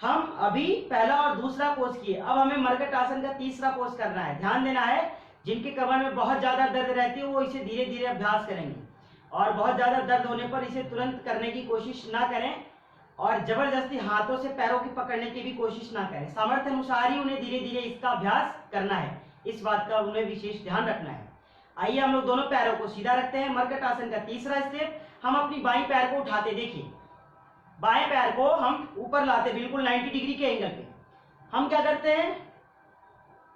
हम अभी पहला और दूसरा पोज किए, अब हमें मरकट आसन का तीसरा पोज करना है। ध्यान देना है, जिनके कमर में बहुत ज्यादा दर्द रहती है वो इसे धीरे धीरे अभ्यास करेंगे, और बहुत ज्यादा दर्द होने पर इसे तुरंत करने की कोशिश ना करें, और जबरदस्ती हाथों से पैरों की पकड़ने की भी कोशिश ना करें। सामर्थ्य अनुसार ही उन्हें धीरे धीरे इसका अभ्यास करना है, इस बात का उन्हें विशेष ध्यान रखना है। आइए हम लोग दोनों पैरों को सीधा रखते हैं। मरकट आसन का तीसरा स्टेप, हम अपनी बाईं पैर को उठाते, देखिए बाएं पैर को हम ऊपर लाते, बिल्कुल 90 डिग्री के एंगल पे। हम क्या करते हैं,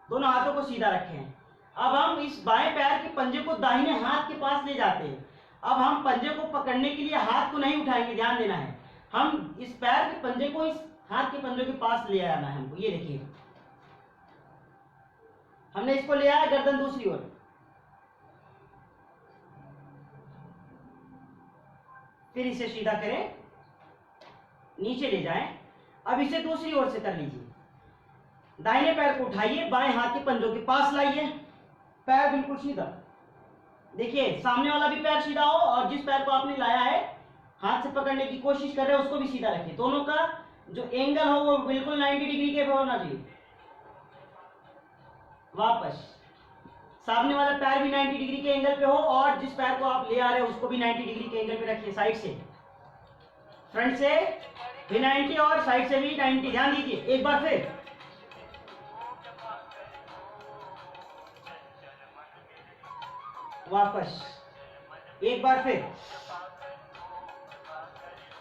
दोनों हाथों को सीधा रखे हैं। अब हम इस बाएं पैर के पंजे को दाहिने हाथ के पास ले जाते हैं। अब हम पंजे को पकड़ने के लिए हाथ को नहीं उठाएंगे, ध्यान देना है। हम इस पैर के पंजे को इस हाथ के पंजे के पास ले आना है हमको। ये देखिए, हमने इसको ले आया, गर्दन दूसरी ओर। फिर इसे सीधा करें, नीचे ले जाएं। अब इसे दूसरी ओर से कर लीजिए। दाहिने पैर को उठाइए, बाएं हाथ के पंजों के पास लाइए, पैर बिल्कुल सीधा। देखिए सामने वाला भी पैर सीधा हो और जिस पैर को आपने लाया है हाथ से पकड़ने की कोशिश कर रहे हो उसको भी सीधा रखिए। दोनों का जो एंगल हो वो बिल्कुल 90 डिग्री के होना चाहिए। वापस सामने वाला पैर भी 90 डिग्री के एंगल पे हो और जिस पैर को आप ले आ रहे हो उसको भी 90 डिग्री के एंगल पे रखिए। साइड से, फ्रंट से भी 90 और साइड से भी 90। ध्यान दीजिए, एक बार फिर वापस, एक बार फिर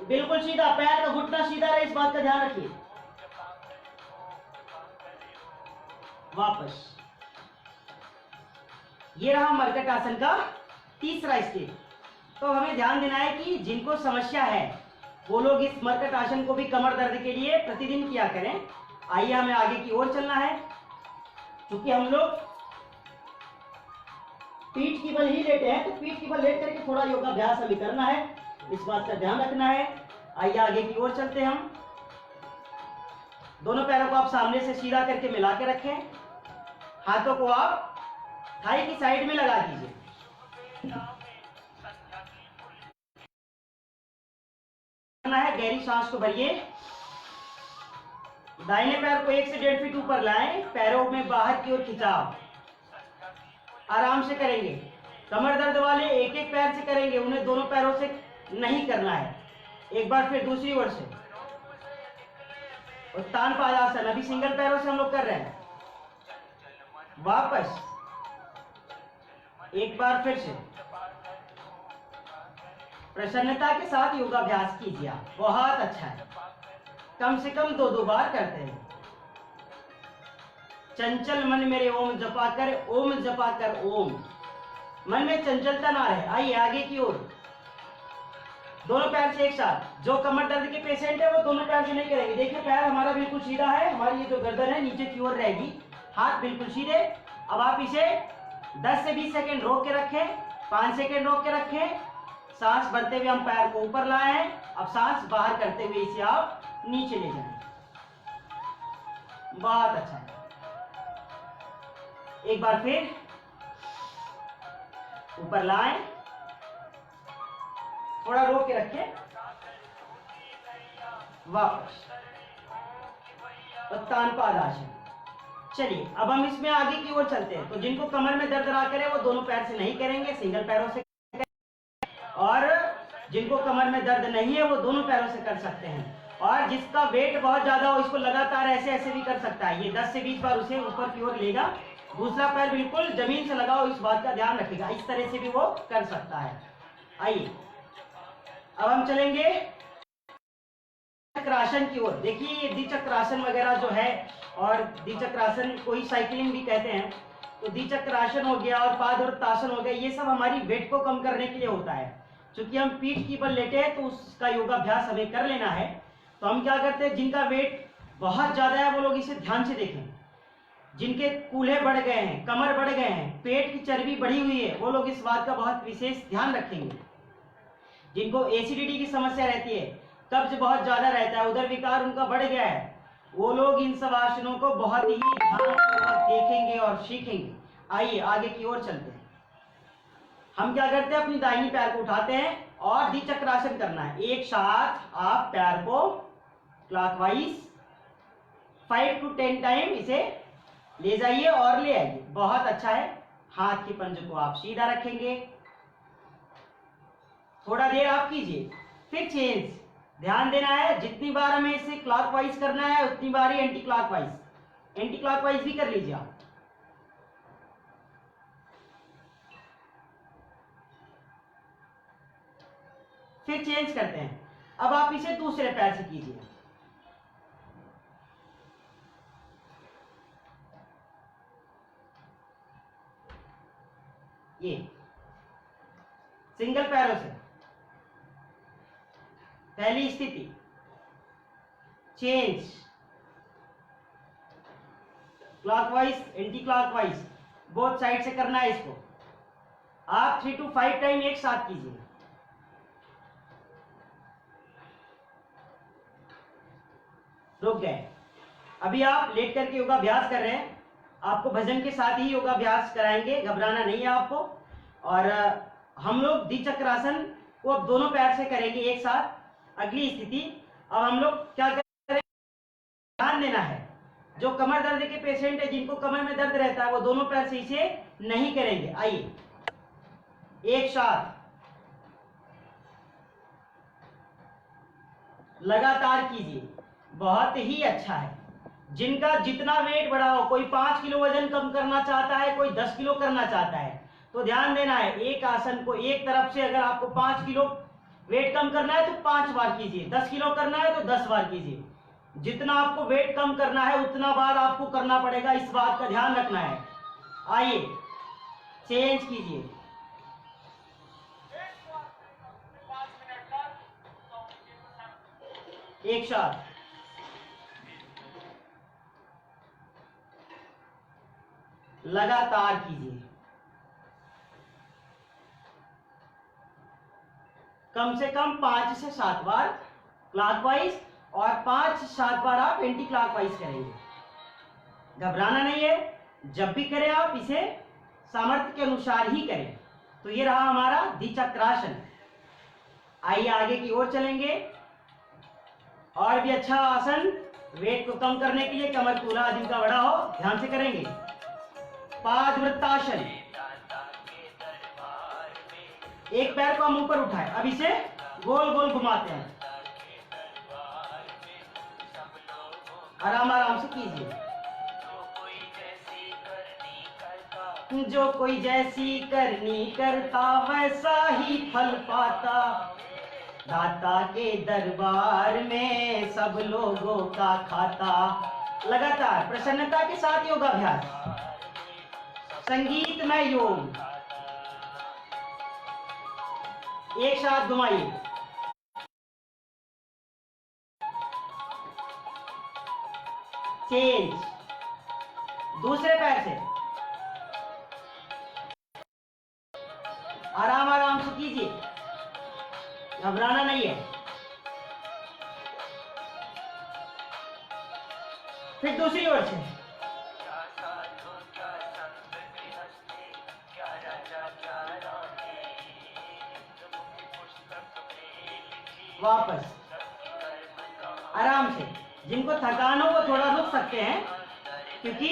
बिल्कुल सीधा, पैर का घुटना सीधा रहे, इस बात का ध्यान रखिए। वापस, ये रहा मरकट आसन का तीसरा स्टेप। तो हमें ध्यान देना है कि जिनको समस्या है वो लोग इस मरकट आसन को भी कमर दर्द के लिए प्रतिदिन किया करें। आइए हमें आगे की ओर चलना है। क्योंकि हम लोग पीठ की बल ही लेटे हैं तो पीठ की बल लेट करके थोड़ा योगाभ्यास हमें करना है, इस बात का ध्यान रखना है। आइए आगे की ओर चलते हैं हम। दोनों पैरों को आप सामने से सीधा करके मिला के रखें, हाथों को आप थाई की साइड में लगा दीजिए। है गहरी सांस को भरिए। दाहिने पैर को 1 से 1.5 फीट ऊपर लाएं, पैरों में बाहर की ओर खिंचाव, आराम से करेंगे। कमर दर्द वाले एक एक पैर से करेंगे, उन्हें दोनों पैरों से नहीं करना है। एक बार फिर दूसरी ओर से, उत्तान पादासन, अभी सिंगल पैरों से हम लोग कर रहे हैं। वापस, एक बार फिर से प्रसन्नता के साथ योगाभ्यास कीजिए आप, बहुत अच्छा है। कम से कम 2-2 बार करते हैं। चंचल मन मेरे ओम जपा कर, ओम जपा कर ओम, मन में चंचलता ना रहे। आइए आगे की ओर, दोनों पैर से एक साथ। जो कमर दर्द के पेशेंट है वो दोनों पैर से नहीं करेंगे। देखिए पैर हमारा बिल्कुल सीधा है, हमारी ये जो गर्दन है नीचे की ओर रहेगी, हाथ बिल्कुल सीधे। अब आप इसे 10 से 20 सेकेंड रोक के रखें, 5 सेकेंड रोक के रखें। सांस भरते हुए हम पैर को ऊपर लाए हैं, अब सांस बाहर करते हुए इसे आप नीचे ले जाएं। बहुत अच्छा है। एक बार फिर ऊपर लाएं, थोड़ा रोक के रखें, वापस, उत्तान पादासन। चलिए अब हम इसमें आगे की ओर चलते हैं। तो जिनको कमर में दर्द ना करे वो दोनों पैर से नहीं करेंगे, सिंगल पैरों से। और जिनको कमर में दर्द नहीं है वो दोनों पैरों से कर सकते हैं। और जिसका वेट बहुत ज्यादा हो इसको लगातार ऐसे ऐसे भी कर सकता है। ये 10 से 20 बार उसे ऊपर की ओर लेगा, दूसरा पैर बिल्कुल जमीन से लगाओ, इस बात का ध्यान रखेगा। इस तरह से भी वो कर सकता है। आइए अब हम चलेंगे चक्रासन की ओर। देखिए ये द्विचक्रासन वगैरह जो है, और द्विचक्रासन को ही साइकिलिंग भी कहते हैं। तो द्विचक्रासन हो गया और पादोत्तासन हो गया, ये सब हमारी वेट को कम करने के लिए होता है। क्योंकि हम पीठ की बल लेटे हैं तो उसका योगाभ्यास हमें कर लेना है। तो हम क्या करते हैं, जिनका वेट बहुत ज्यादा है वो लोग इसे ध्यान से देखें। जिनके कूल्हे बढ़ गए हैं, कमर बढ़ गए हैं, पेट की चर्बी बढ़ी हुई है, वो लोग इस बात का बहुत विशेष ध्यान रखेंगे। जिनको एसिडिटी की समस्या रहती है, कब्ज बहुत ज्यादा रहता है, उदर विकार उनका बढ़ गया है, वो लोग इन सब आसनों को बहुत ही ध्यानपूर्वक देखेंगे और सीखेंगे। आइए आगे की ओर चलते हैं। हम क्या करते हैं, अपनी दाहिनी पैर को उठाते हैं और द्विचक्रासन करना है। एक साथ आप पैर को क्लॉकवाइज 5 to 10 टाइम इसे ले जाइए और ले आइए। बहुत अच्छा है। हाथ के पंजे को आप सीधा रखेंगे, थोड़ा देर आप कीजिए, फिर चेंज। ध्यान देना है जितनी बार हमें इसे क्लॉकवाइज करना है उतनी बार ही एंटी क्लॉकवाइज भी कर लीजिए आप। फिर चेंज करते हैं। अब आप इसे दूसरे पैर से कीजिए। ये सिंगल पैरों से पहली स्थिति, change, clockwise anti clockwise both side से करना है इसको। आप 3 to 5 टाइम एक साथ कीजिए। रुक गए। अभी आप लेट करके योगाभ्यास कर रहे हैं, आपको भजन के साथ ही योगाभ्यास कराएंगे, घबराना नहीं है आपको। और हम लोग द्विचक्रासन को अब दोनों पैर से करेंगे एक साथ। अगली स्थिति, अब हम लोग क्या करेंगे, ध्यान देना है, जो कमर दर्द के पेशेंट है, जिनको कमर में दर्द रहता है, वो दोनों पैर से इसे नहीं करेंगे। आइए एक साथ लगातार कीजिए, बहुत ही अच्छा है। जिनका जितना वेट बढ़ा हो, कोई 5 किलो वजन कम करना चाहता है, कोई 10 किलो करना चाहता है, तो ध्यान देना है, एक आसन को एक तरफ से अगर आपको 5 किलो वेट कम करना है तो 5 बार कीजिए, 10 किलो करना है तो 10 बार कीजिए। जितना आपको वेट कम करना है उतना बार आपको करना पड़ेगा, इस बात का ध्यान रखना है। आइए चेंज कीजिए। एक साथ लगातार कीजिए, कम से कम 5 से 7 बार क्लॉकवाइज और 5 से 7 बार आप एंटी क्लॉकवाइज करेंगे। घबराना नहीं है, जब भी करें आप इसे सामर्थ्य के अनुसार ही करें। तो ये रहा हमारा द्विचक्रासन। आइए आगे की ओर चलेंगे। और भी अच्छा आसन वेट को कम करने के लिए, कमर पूरा जिनका बड़ा हो ध्यान से करेंगे। पादवृत्तासन, एक पैर को हम ऊपर उठाए, अब इसे गोल गोल घुमाते हैं, आराम आराम से कीजिए। जो कोई जैसी करनी करता वैसा ही फल पाता, दाता के दरबार में सब लोगों का खाता। लगातार प्रसन्नता के साथ योगाभ्यास, संगीतमय योग। एक साथ घुमाइए, चेंज, दूसरे पैर से आराम आराम से कीजिए, घबराना नहीं है। फिर दूसरी ओर से वापस आराम से। जिनको थकान हो वो थोड़ा रुक सकते हैं, क्योंकि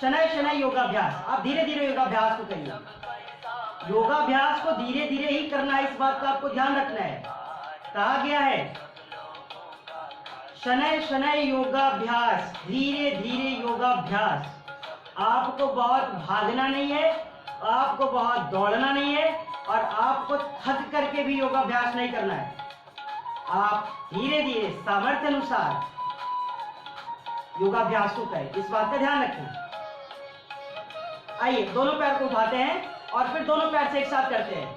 शनै शनै योगाभ्यास, आप धीरे धीरे योगाभ्यास को करिए। योगाभ्यास को धीरे धीरे ही करना है, इस बात का आपको ध्यान रखना है। कहा गया है शनै शनै योगाभ्यास, धीरे धीरे योगाभ्यास। आपको बहुत भागना नहीं है, आपको बहुत दौड़ना नहीं है, और आपको थक करके भी योगाभ्यास नहीं करना है। आप धीरे धीरे सामर्थ्य अनुसार योगाभ्यास को करें, इस बात का ध्यान रखें। आइए दोनों पैर को उठाते हैं और फिर दोनों पैर से एक साथ करते हैं,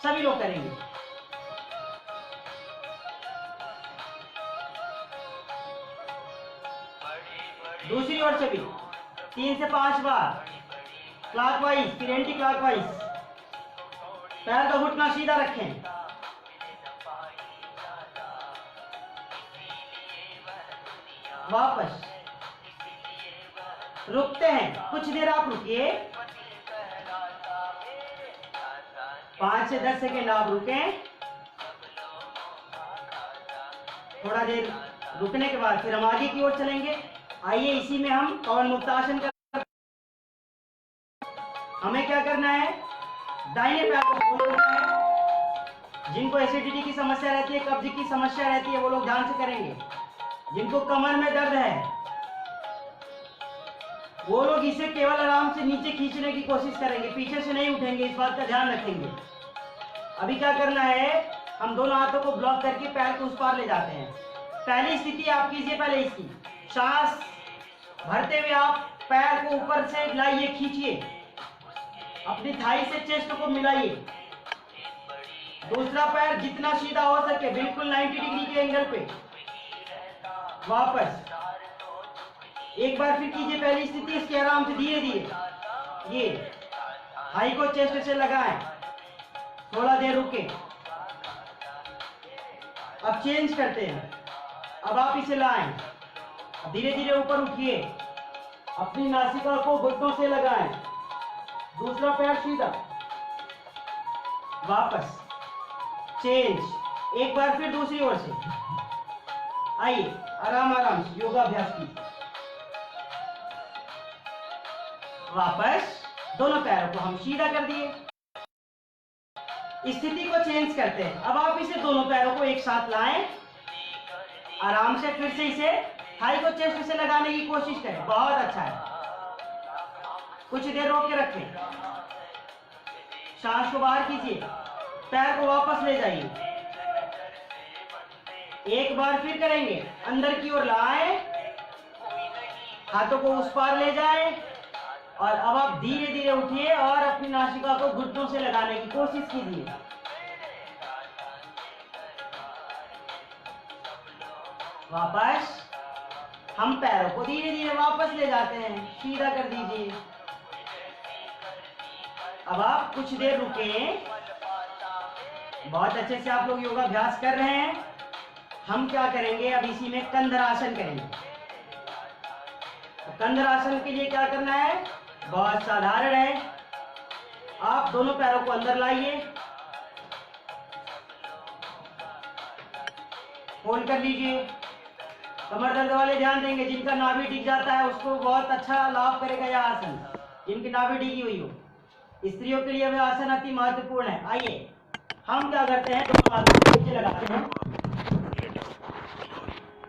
सभी लोग करेंगे। दूसरी ओर से भी 3 से 5 बार क्लॉकवाइज, फिर एंटी क्लॉकवाइज। पैर का घुटना सीधा रखें, वापस रुकते हैं, कुछ देर आप रुकिए, 5 से 10 सेकेंड आप रुकें। थोड़ा देर रुकने के बाद फिर हम आगे की ओर चलेंगे। आइए इसी में हम पवन मुक्तासन कर, हमें क्या करना है, दाहिने पैर को खोलना है। जिनको एसिडिटी की समस्या रहती है, कब्ज की समस्या रहती है, वो लोग ध्यान से करेंगे। जिनको कमर में दर्द है वो लोग इसे केवल आराम से नीचे खींचने की कोशिश करेंगे, पीछे से नहीं उठेंगे, इस बात का ध्यान रखेंगे। अभी क्या करना है, हम दोनों हाथों को ब्लॉक करके पैर को उस पार ले जाते हैं। पहली स्थिति आप कीजिए, पहले इसकी सांस भरते हुए आप पैर को ऊपर से लाइए, खींचिए, अपनी थाई से चेस्ट को मिलाइए। दूसरा पैर जितना सीधा हो सके, बिल्कुल 90 डिग्री के एंगल पे। वापस एक बार फिर कीजिए पहली स्थिति, इसके आराम से धीरे धीरे ये थाई को चेस्ट से लगाएं, थोड़ा देर रुके। अब चेंज करते हैं, अब आप इसे लाएं, धीरे धीरे ऊपर उठिए, अपनी नासिका को घुटनों से लगाएं, दूसरा पैर सीधा, वापस चेंज, एक बार फिर दूसरी ओर से। आइए आराम आराम से योगाभ्यास कीजिए। वापस दोनों पैरों को हम सीधा कर दिए, स्थिति को चेंज करते हैं। अब आप इसे दोनों पैरों को एक साथ लाएं, आराम से फिर से इसे थाई को चेस्ट से लगाने की कोशिश करें। बहुत अच्छा है, कुछ देर रोक के रखें, सांस को बाहर कीजिए, पैर को वापस ले जाइए, एक बार फिर करेंगे, अंदर की ओर लाएं, हाथों को उस पार ले जाएं, और अब आप धीरे धीरे उठिए और अपनी नासिका को घुटनों से लगाने की कोशिश कीजिए। वापस हम पैरों को धीरे धीरे वापस ले जाते हैं, सीधा कर दीजिए। अब आप कुछ देर रुकें, बहुत अच्छे से आप लोग योगाभ्यास कर रहे हैं। हम क्या करेंगे, अब इसी में कंधरासन करेंगे। तो कंधरासन के लिए क्या करना है, बहुत साधारण है। आप दोनों पैरों को अंदर लाइए, होल्ड कर लीजिए। कमर दर्द वाले ध्यान देंगे, जिनका नाभि टिक जाता है उसको बहुत अच्छा लाभ करेगा यह आसन, जिनकी नाभि टिकी हुई हो। स्त्रियों के लिए वह आसन अति महत्वपूर्ण है। आइए हम क्या करते हैं, दोनों हाथों को नीचे लगाते हैं,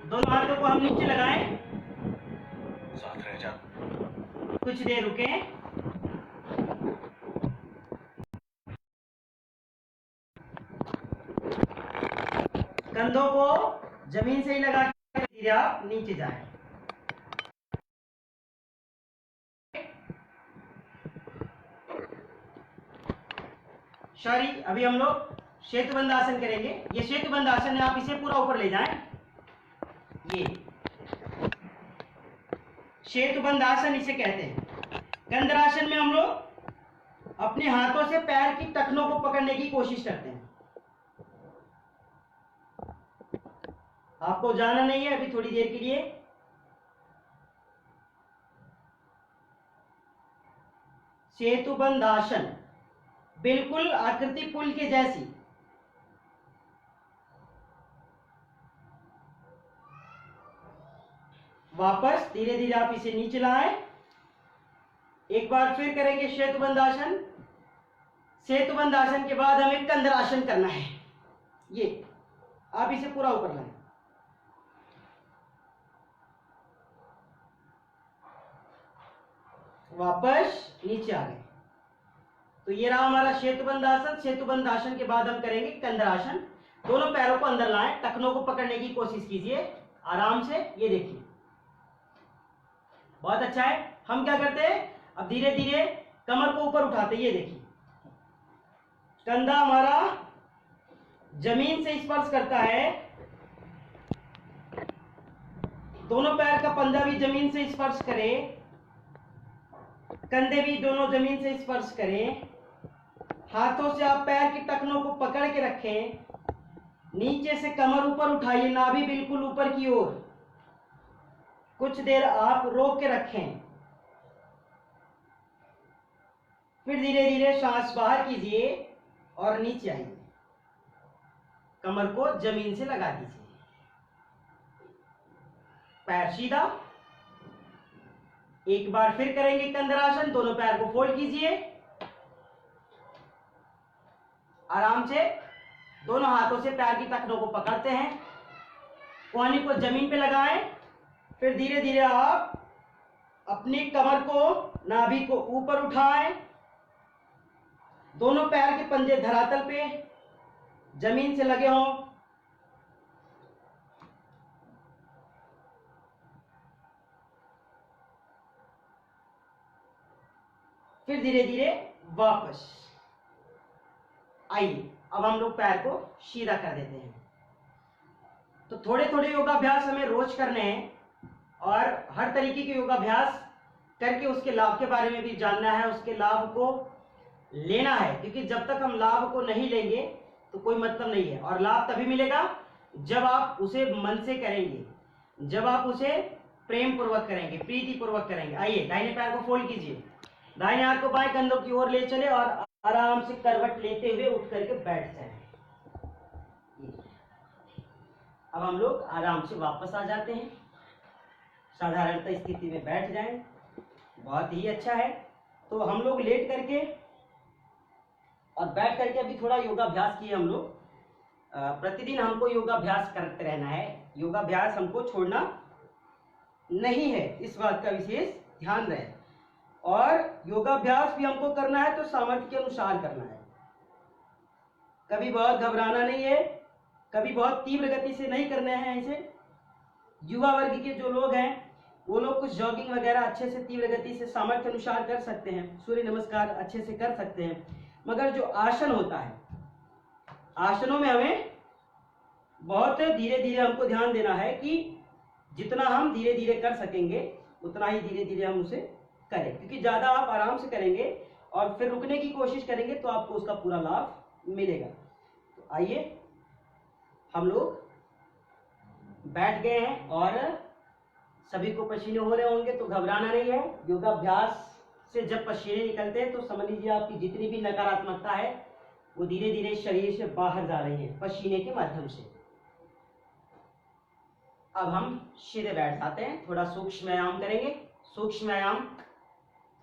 दोनों हाथों को हम नीचे लगाएं, कुछ देर रुकें, कंधों को जमीन से ही लगा के धीरे आप नीचे जाएं। सॉरी, अभी हम लोग सेतुबंध आसन करेंगे। ये सेतुबंध आसन है, आप इसे पूरा ऊपर ले जाएं। ये सेतुबंध आसन इसे कहते हैं। कंधरासन में हम लोग अपने हाथों से पैर की टखनों को पकड़ने की कोशिश करते हैं। आपको जाना नहीं है अभी थोड़ी देर के लिए। सेतुबंध आसन बिल्कुल आकृति पुल के जैसी। वापस धीरे धीरे आप इसे नीचे लाएं, एक बार फिर करेंगे सेतुबंध आसन। सेतुबंध आसन के बाद हमें कंधरासन करना है। ये आप इसे पूरा ऊपर लाएं, वापस नीचे आ गए। तो ये रहा हमारा सेतुबंध आसन। सेतुबंध आसन के बाद हम करेंगे कंधरासन। दोनों पैरों को अंदर लाएं, टखनों को पकड़ने की कोशिश कीजिए आराम से। ये देखिए बहुत अच्छा है। हम क्या करते हैं, अब धीरे धीरे कमर को ऊपर उठाते। ये देखिए कंधा हमारा जमीन से स्पर्श करता है, दोनों पैर का पंजा भी जमीन से स्पर्श करें, कंधे भी दोनों जमीन से स्पर्श करें। हाथों से आप पैर की टखनों को पकड़ के रखें, नीचे से कमर ऊपर उठाइए, नाभि बिल्कुल ऊपर की ओर। कुछ देर आप रोक के रखें, फिर धीरे धीरे सांस बाहर कीजिए और नीचे आइए, कमर को जमीन से लगा दीजिए, पैर सीधा। एक बार फिर करेंगे कंधरासन। दोनों पैर को फोल्ड कीजिए, आराम से दोनों हाथों से पैर की टखनों को पकड़ते हैं, कोहनी को जमीन पे लगाएं, फिर धीरे धीरे आप अपनी कमर को, नाभि को ऊपर उठाएं, दोनों पैर के पंजे धरातल पे जमीन से लगे हों। फिर धीरे धीरे वापस आइए। अब हम लोग पैर को सीधा कर देते हैं। तो थोड़े थोड़े योगाभ्यास हमें रोज करने हैं और हर तरीके के योगाभ्यास करके उसके लाभ के बारे में भी जानना है, उसके लाभ को लेना है, क्योंकि जब तक हम लाभ को नहीं लेंगे तो कोई मतलब नहीं है। और लाभ तभी मिलेगा जब आप उसे मन से करेंगे, जब आप उसे प्रेम पूर्वक करेंगे, प्रीति पूर्वक करेंगे। आइए दाहिने पैर को फोल्ड कीजिए, दाहिने हाथ को बाएं कंधों की ओर ले चले और आराम से करवट लेते हुए उठ करके बैठ जाए। अब हम लोग आराम से वापस आ जाते हैं, साधारणता स्थिति में बैठ जाएं। बहुत ही अच्छा है। तो हम लोग लेट करके और बैठ करके अभी थोड़ा योगाभ्यास किए हम लोग। प्रतिदिन हमको योगाभ्यास करते रहना है, योगाभ्यास हमको छोड़ना नहीं है, इस बात का विशेष ध्यान रहे। और योगाभ्यास भी हमको करना है तो सामर्थ्य के अनुसार करना है। कभी बहुत घबराना नहीं है, कभी बहुत तीव्र गति से नहीं करने हैं। ऐसे युवा वर्ग के जो लोग हैं वो लोग कुछ जॉगिंग वगैरह अच्छे से तीव्र गति से सामर्थ्य अनुसार कर सकते हैं, सूर्य नमस्कार अच्छे से कर सकते हैं। मगर जो आसन होता है, आसनों में हमें बहुत धीरे धीरे हमको ध्यान देना है कि जितना हम धीरे धीरे कर सकेंगे उतना ही धीरे धीरे हम उसे करें, क्योंकि ज्यादा आप आराम से करेंगे और फिर रुकने की कोशिश करेंगे तो आपको उसका पूरा लाभ मिलेगा। तो आइए हम लोग बैठ गए हैं और सभी को पसीने हो रहे होंगे, तो घबराना नहीं है। योगाभ्यास से जब पसीने निकलते हैं तो समझ लीजिए आपकी जितनी भी नकारात्मकता है वो धीरे धीरे शरीर से बाहर जा रही है पसीने के माध्यम से। अब हम सीधे बैठ जाते हैं, थोड़ा सूक्ष्म व्यायाम करेंगे। सूक्ष्म व्यायाम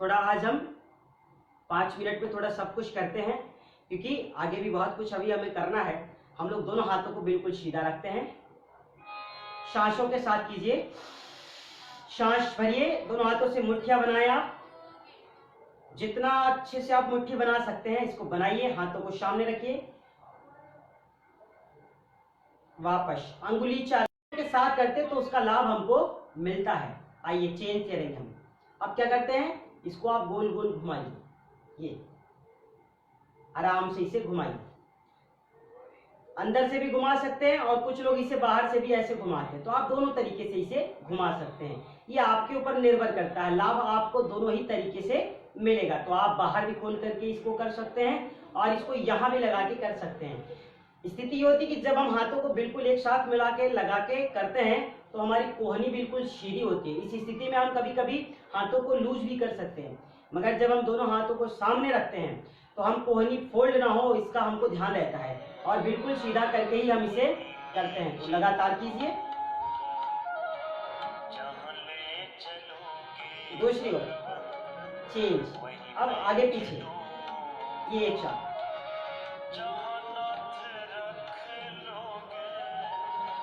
थोड़ा आज हम 5 मिनट में थोड़ा सब कुछ करते हैं, क्योंकि आगे भी बहुत कुछ अभी हमें करना है। हम लोग दोनों हाथों को बिल्कुल सीधा रखते हैं, सांसों के साथ कीजिए। सांस भरिए, दोनों हाथों से मुट्ठियां बनाए। आप जितना अच्छे से आप मुट्ठी बना सकते हैं इसको बनाइए। हाथों को सामने रखिए, वापस अंगुली चालू के साथ करते तो उसका लाभ हमको मिलता है। आइए चेंज करेंगे हम। अब क्या करते हैं, इसको आप गोल गोल घुमाइए, ये आराम से इसे घुमाइए। अंदर से भी घुमा सकते हैं और कुछ लोग इसे बाहर से भी ऐसे घुमाते हैं, तो आप दोनों तरीके से इसे घुमा सकते हैं। ये आपके ऊपर निर्भर करता है, लाभ आपको दोनों ही तरीके से मिलेगा। तो आप बाहर भी खोल करके इसको कर सकते हैं और इसको यहाँ भी लगा के कर सकते हैं। स्थिति ये होती है कि जब हम हाथों को बिल्कुल एक साथ मिला के लगा के करते हैं तो हमारी कोहनी बिल्कुल सीधी होती है। इस स्थिति में हम कभी कभी हाथों को लूज भी कर सकते हैं, मगर जब हम दोनों हाथों को सामने रखते हैं तो हम कोहनी फोल्ड ना हो इसका हमको ध्यान रहता है और बिल्कुल सीधा करके ही हम इसे करते हैं। तो लगातार कीजिए। दूसरी ओर चेंज, अब आगे पीछे, ये एक साथ,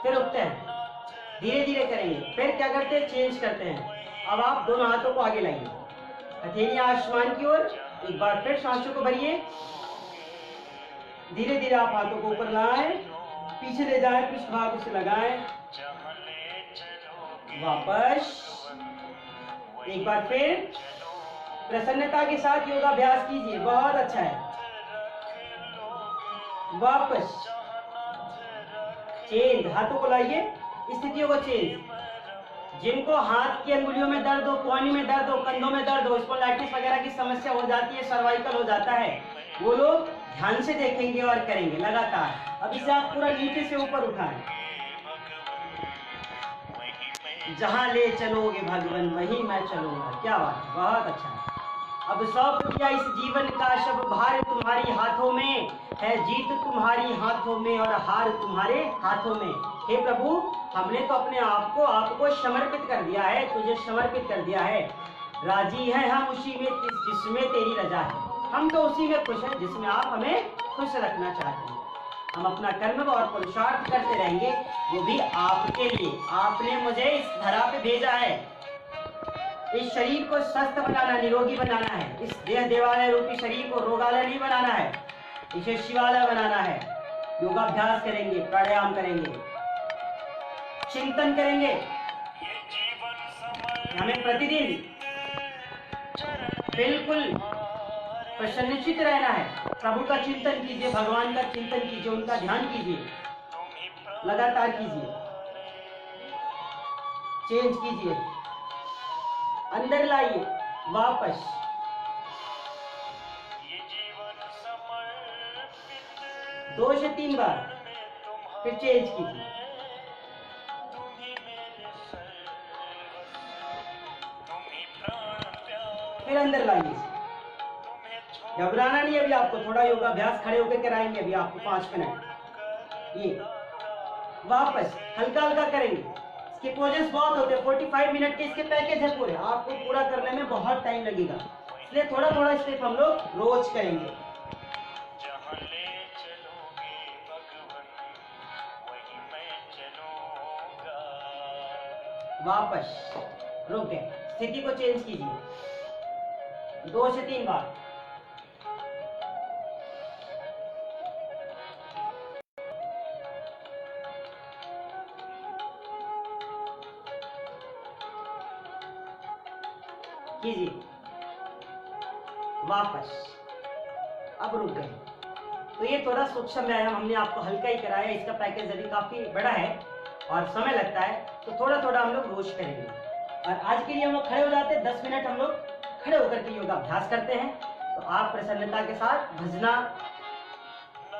फिर उठते हैं, धीरे धीरे करेंगे। फिर क्या करते हैं, चेंज करते हैं। अब आप दोनों हाथों को आगे लाइए, हथेलियां आसमान की ओर। एक बार फिर सांसों को भरिए, धीरे धीरे आप हाथों को ऊपर लाएं, पीछे ले जाएं, पृष्ठभाग से लगाएं, वापस। एक बार फिर प्रसन्नता के साथ योगाभ्यास कीजिए, बहुत अच्छा है। वापस चेंज, हाथों को लाइए, स्थितियों को चेंज। जिनको हाथ की अंगुलियों में दर्द हो, कोहनी में दर्द हो, कंधों में दर्द हो, स्पॉन्डिलाइटिस वगैरह की समस्या हो जाती है, सर्वाइकल हो जाता है, वो लोग ध्यान से देखेंगे और करेंगे लगातार। अब इसे आप पूरा नीचे से ऊपर उठाएं। जहां ले चलोगे भगवान वहीं मैं चलूंगा। क्या बात है, बहुत अच्छा है। अब सौंप दिया इस जीवन का शब भार तुम्हारी हाथों में है, जीत तुम्हारी हाथों में और हार तुम्हारे हाथों में। हे प्रभु, हमने तो अपने आप को आपको समर्पित कर दिया है, तुझे समर्पित कर दिया है। राजी हैं हम उसी में जिसमें तेरी रजा है। हम तो उसी में खुश हैं जिसमें आप हमें खुश रखना चाहते हैं। हम अपना कर्म और पुरुषार्थ करते रहेंगे, वो भी आपके लिए। आपने मुझे इस धरा पे भेजा है, इस शरीर को स्वस्थ बनाना, निरोगी बनाना है। इस देह देवालय रूपी शरीर को रोगालय नहीं बनाना है, इसे शिवालय बनाना है। योगाभ्यास करेंगे, प्राणायाम करेंगे, चिंतन करेंगे। हमें प्रतिदिन बिल्कुल प्रसन्नचित रहना है। प्रभु का चिंतन कीजिए, भगवान का चिंतन कीजिए, उनका ध्यान कीजिए, लगातार कीजिए, चेंज कीजिए, अंदर लाइए, वापस। 2 से 3 बार फिर चेंज कीजिए। फिर अंदर लाइए। घबराना नहीं, अभी आपको थोड़ा योगाभ्यास खड़े होकर कराएंगे, अभी आपको 5 मिनट। ये वापस हल्का हल्का करेंगे। इसके पोजेस बहुत होते हैं, 45 मिनट के इसके पैकेज है पूरे, आपको पूरा करने में बहुत टाइम लगेगा, इसलिए थोड़ा थोड़ा स्टेप हम लोग रोज करेंगे। वापस रुक गए, स्थिति को चेंज कीजिए 2 से 3 बार। कीजिए वापस। अब रुक गए। तो ये थोड़ा सूक्ष्म व्यायाम हमने आपको हल्का ही कराया, इसका पैकेज अभी काफी बड़ा है और समय लगता है, तो थोड़ा थोड़ा हम लोग रोज करेंगे। और आज के लिए हम लोग खड़े हो जाते हैं, 10 मिनट हम लोग खड़े होकर के योगाभ्यास करते हैं। तो आप प्रसन्नता के साथ भजना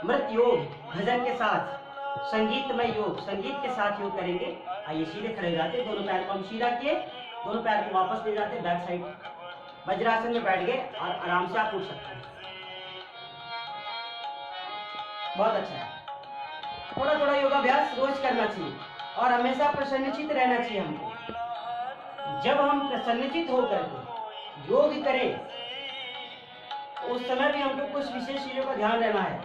मृत योग, भजन के साथ संगीतमय योग, संगीत के साथ योग करेंगे। आइए सीधे खड़े हो जाते हैं, दोनों पैर को हम सीधा किए, दोनों पैर को वापस ले जाते हैं बैक साइड, वज्रासन में बैठ गए और आराम से आप उठ सकते हैं। बहुत अच्छा है। थोड़ा थोड़ा योगाभ्यास रोज करना चाहिए और हमेशा प्रसन्नचित रहना चाहिए हमको। जब हम प्रसन्नचित होकर के योग करें तो उस समय भी हमको कुछ विशेष चीजों का ध्यान रहना है।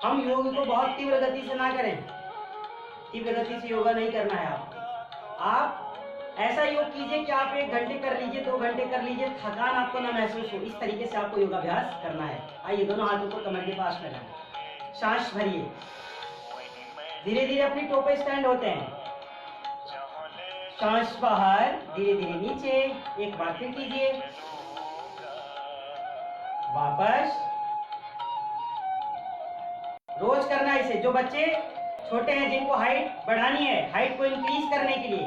हम योग को बहुत तीव्र गति से ना करें, तीव्र गति से योगा नहीं करना है आपको। आप ऐसा योग कीजिए कि आप 1 घंटे कर लीजिए, 2 घंटे कर लीजिए, थकान आपको ना महसूस हो, इस तरीके से आपको योगाभ्यास करना है। आइए दोनों हाथों को कमर के पास लगाएं, सांस भरिए, धीरे धीरे अपनी टो पे स्टैंड होते हैं, सांस बाहर, धीरे धीरे नीचे, एक बार फिर कीजिए, वापस। रोज करना है इसे। जो बच्चे छोटे हैं, जिनको हाइट बढ़ानी है, हाइट को इंक्रीज करने के लिए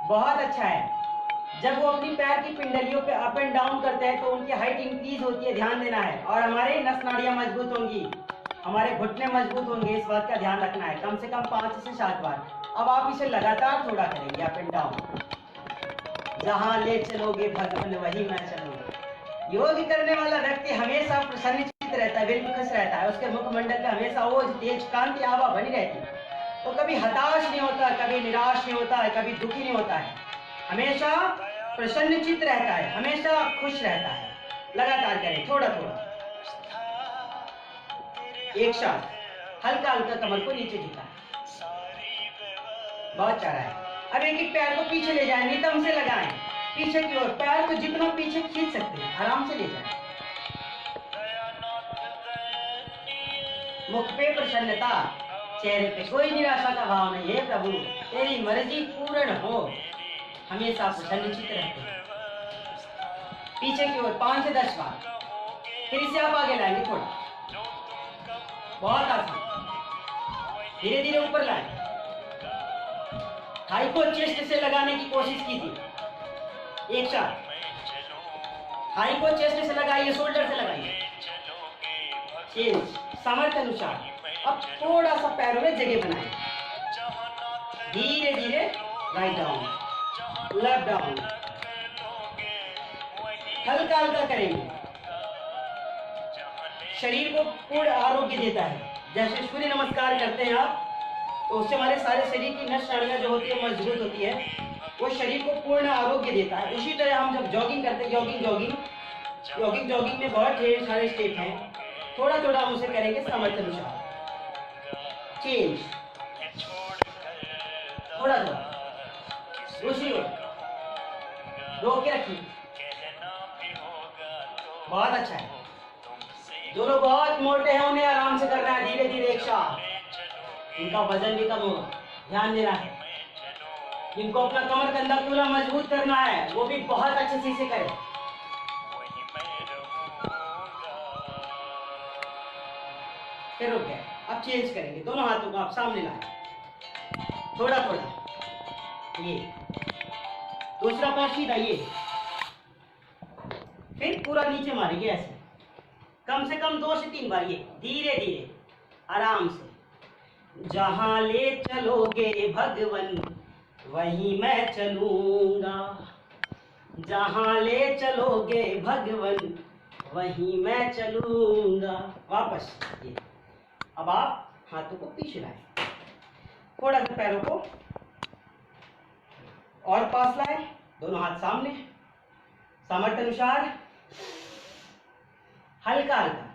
बहुत अच्छा है। जब वो अपनी पैर की पिंडलियों पे अप एंड डाउन करते हैं तो उनकी हाइट इंक्रीज होती है, ध्यान देना है। और हमारे नस नाड़ियां मजबूत होंगी, हमारे घुटने मजबूत होंगे, इस बात का ध्यान रखना है। कम से कम 5 से 7 बार। अब आप इसे लगातार थोड़ा करेंगे अप एंड डाउन। जहां ले चलोगे भगवान वही मैं चलूंगा। योग करने वाला व्यक्ति हमेशा प्रसन्नचित रहता है, बिल्कुल खुश रहता है, उसके मुखमंडल पे हमेशा ओज तेज कांति आभा बनी रहती है। तो कभी हताश नहीं होता, कभी निराश नहीं होता है, कभी दुखी नहीं होता है, हमेशा प्रसन्नचित रहता है, हमेशा खुश रहता है। लगातार करें थोड़ा थोड़ा, एक साथ हल्का हल्का कमर को नीचे झुकाएं। बहुत चाह रहा है। अब एक एक पैर को पीछे ले जाएं, नितंब से लगाएं पीछे की ओर, पैर को जितना पीछे खींच सकते हैं आराम से ले जाएं। मुख पे प्रसन्नता, चेहरे पे कोई निराशा का भाव नहीं है। प्रभु तेरी मर्जी पूर्ण हो, हमेशा प्रसन्नचित रहते हैं। पीछे की ओर 5 से 10 बार, फिर इसे आप आगे लाएंगे थोड़ा, बहुत आसान। धीरे धीरे ऊपर लाएं, थाई को चेस्ट से लगाने की कोशिश कीजिए। एक साथ थाई को चेस्ट से लगाइए, शोल्डर से लगाइए। चेंज सामर्थ्य अनुसार। अब थोड़ा सा पैरों में जगह बनाएं, धीरे धीरे राइट डाउन, लेफ्ट डाउन, हल्का हल्का करेंगे। शरीर को पूर्ण आरोग्य देता है। जैसे सूर्य नमस्कार करते हैं आप, तो उससे हमारे सारे शरीर की नस नाड़ियां जो होती है मजबूत होती है, वो शरीर को पूर्ण आरोग्य देता है। उसी तरह हम जब जॉगिंग करते हैं, जॉगिंग में बहुत ढेर सारे स्टेप हैं, थोड़ा थोड़ा हम उसे करेंगे सामर्थ्य अनुसार। चेंज थोड़ा थोड़ा, दूसरी ओर रोक के रखिए। बहुत अच्छा है। दोनों बहुत मोटे हैं, उन्हें आराम से करना है, धीरे धीरे एक साथ। इनका वजन भी कम होगा, ध्यान देना है। इनको अपना कमर कंधा पूरा मजबूत करना है, वो भी बहुत अच्छे से इसे करें। फिर रुक गए। अब चेंज करेंगे, दोनों हाथों को आप सामने लाएं, थोड़ा थोड़ा। ये दूसरा पैर सीधा, ये फिर पूरा नीचे मारेंगे ऐसे, कम से कम 2 से 3 बार। ये धीरे धीरे आराम से, जहाँ ले चलोगे भगवन वहीं मैं चलूंगा, जहाँ ले चलोगे भगवन वहीं मैं चलूंगा। वापस ये। अब आप हाथों को पीछे लाए, थोड़ा सा पैरों को और पास लाए, दोनों हाथ सामने, सामर्थ्य अनुसार हल्का हल्का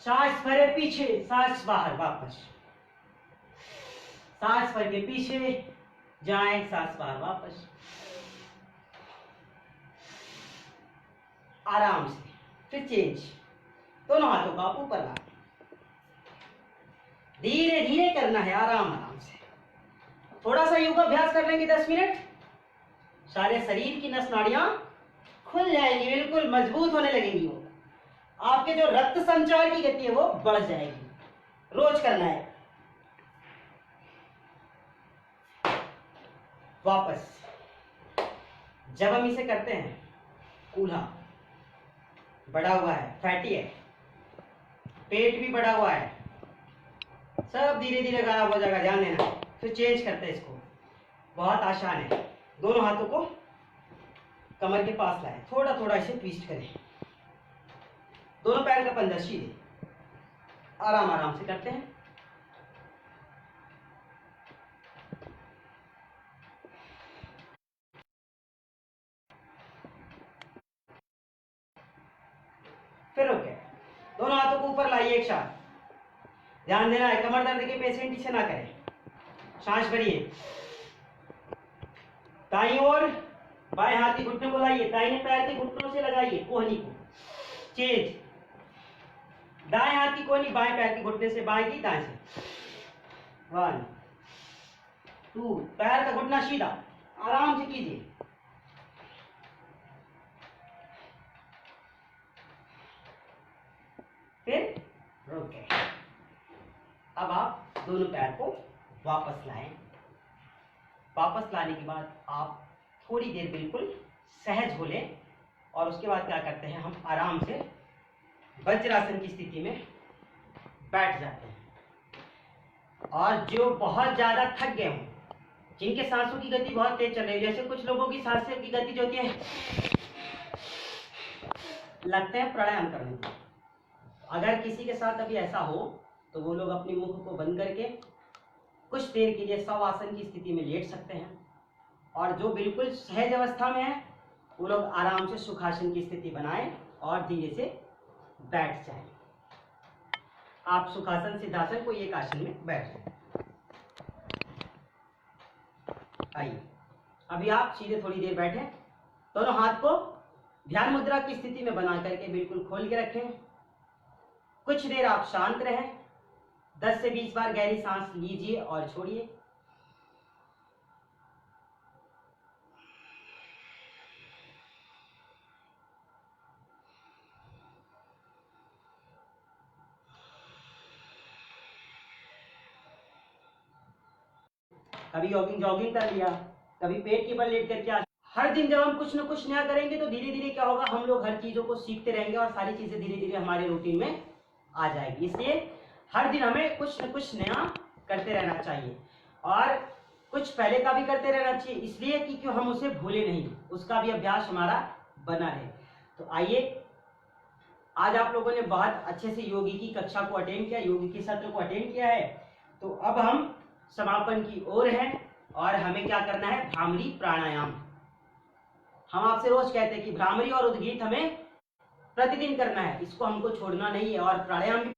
सांस भरे पीछे, सांस बाहर, वापस सांस भर के पीछे जाए, सांस बाहर, वापस आराम से। फिर चेंज, दोनों हाथों को आप ऊपर लाए, धीरे धीरे करना है, आराम आराम से। थोड़ा सा योगाभ्यास कर लेंगे 10 मिनट, सारे शरीर की नस नाड़ियां खुल जाएंगी, बिल्कुल मजबूत होने लगेंगी। वो आपके जो रक्त संचार की गति है वो बढ़ जाएगी। रोज करना है। वापस जब हम इसे करते हैं, कूल्हा बढ़ा हुआ है, फैटी है, पेट भी बढ़ा हुआ है, सब धीरे धीरे गायब हो जाएगा, ध्यान देना। फिर चेंज करते हैं इसको, बहुत आसान है। दोनों हाथों को कमर के पास लाए, थोड़ा थोड़ा इसे ट्विस्ट करें, दोनों पैर का पंजा सीधे, आराम आराम से करते हैं। फिर ओके, दोनों हाथों को ऊपर लाइए एक साथ, ध्यान देना है कमर दर्द के पेशेंट इसे ना करें। सांस भरिए, दाईं ओर बाएं हाथ के घुटने को लाइए, दाहिने पैर के घुटनों से लगाइए कोहनी को। चेंज, दाएं हाथ की कोहनी बाएं पैर के घुटने से, बाएं की दाएं से। 1 2, पैर का घुटना सीधा, आराम से कीजिए। फिर रोक के अब आप दोनों पैर को वापस लाएं। वापस लाने के बाद आप थोड़ी देर बिल्कुल सहज हो लें, और उसके बाद क्या करते हैं, हम आराम से वज्रासन की स्थिति में बैठ जाते हैं। और जो बहुत ज्यादा थक गए हों, जिनके सांसों की गति बहुत तेज चल रही है, जैसे कुछ लोगों की सांसों की गति जो होती है, लगते हैं प्राणायाम करने को। अगर किसी के साथ अभी ऐसा हो तो वो लोग अपने मुख को बंद करके कुछ देर के लिए शवासन की स्थिति में लेट सकते हैं, और जो बिल्कुल सहज अवस्था में है वो लोग आराम से सुखासन की स्थिति बनाएं और धीरे से बैठ जाएं। आप सुखासन, सिद्धासन कोई एक आसन में बैठ जाएं। आइए, अभी आप सीधे थोड़ी देर बैठे, दोनों हाथ को ध्यान मुद्रा की स्थिति में बना करके बिल्कुल खोल के रखें। कुछ देर आप शांत रहें, 10 से 20 बार गहरी सांस लीजिए और छोड़िए। कभी जॉगिंग कर लिया, कभी पेट के बल लेट करके। हर दिन जब हम कुछ न कुछ नया करेंगे तो धीरे धीरे क्या होगा, हम लोग हर चीजों को सीखते रहेंगे और सारी चीजें धीरे धीरे हमारे रूटीन में आ जाएगी। इसलिए हर दिन हमें कुछ न कुछ नया करते रहना चाहिए, और कुछ पहले का भी करते रहना चाहिए, इसलिए कि क्यों हम उसे भूले नहीं, उसका भी अभ्यास हमारा बना रहे। तो आइए, आज आप लोगों ने बहुत अच्छे से योगी की कक्षा को अटेंड किया, योगी के सत्र को अटेंड किया है। तो अब हम समापन की ओर हैं, और हमें क्या करना है, भ्रामरी प्राणायाम। हम आपसे रोज कहते हैं कि भ्रामरी और उद्गीत हमें प्रतिदिन करना है, इसको हमको छोड़ना नहीं है। और प्राणायाम भी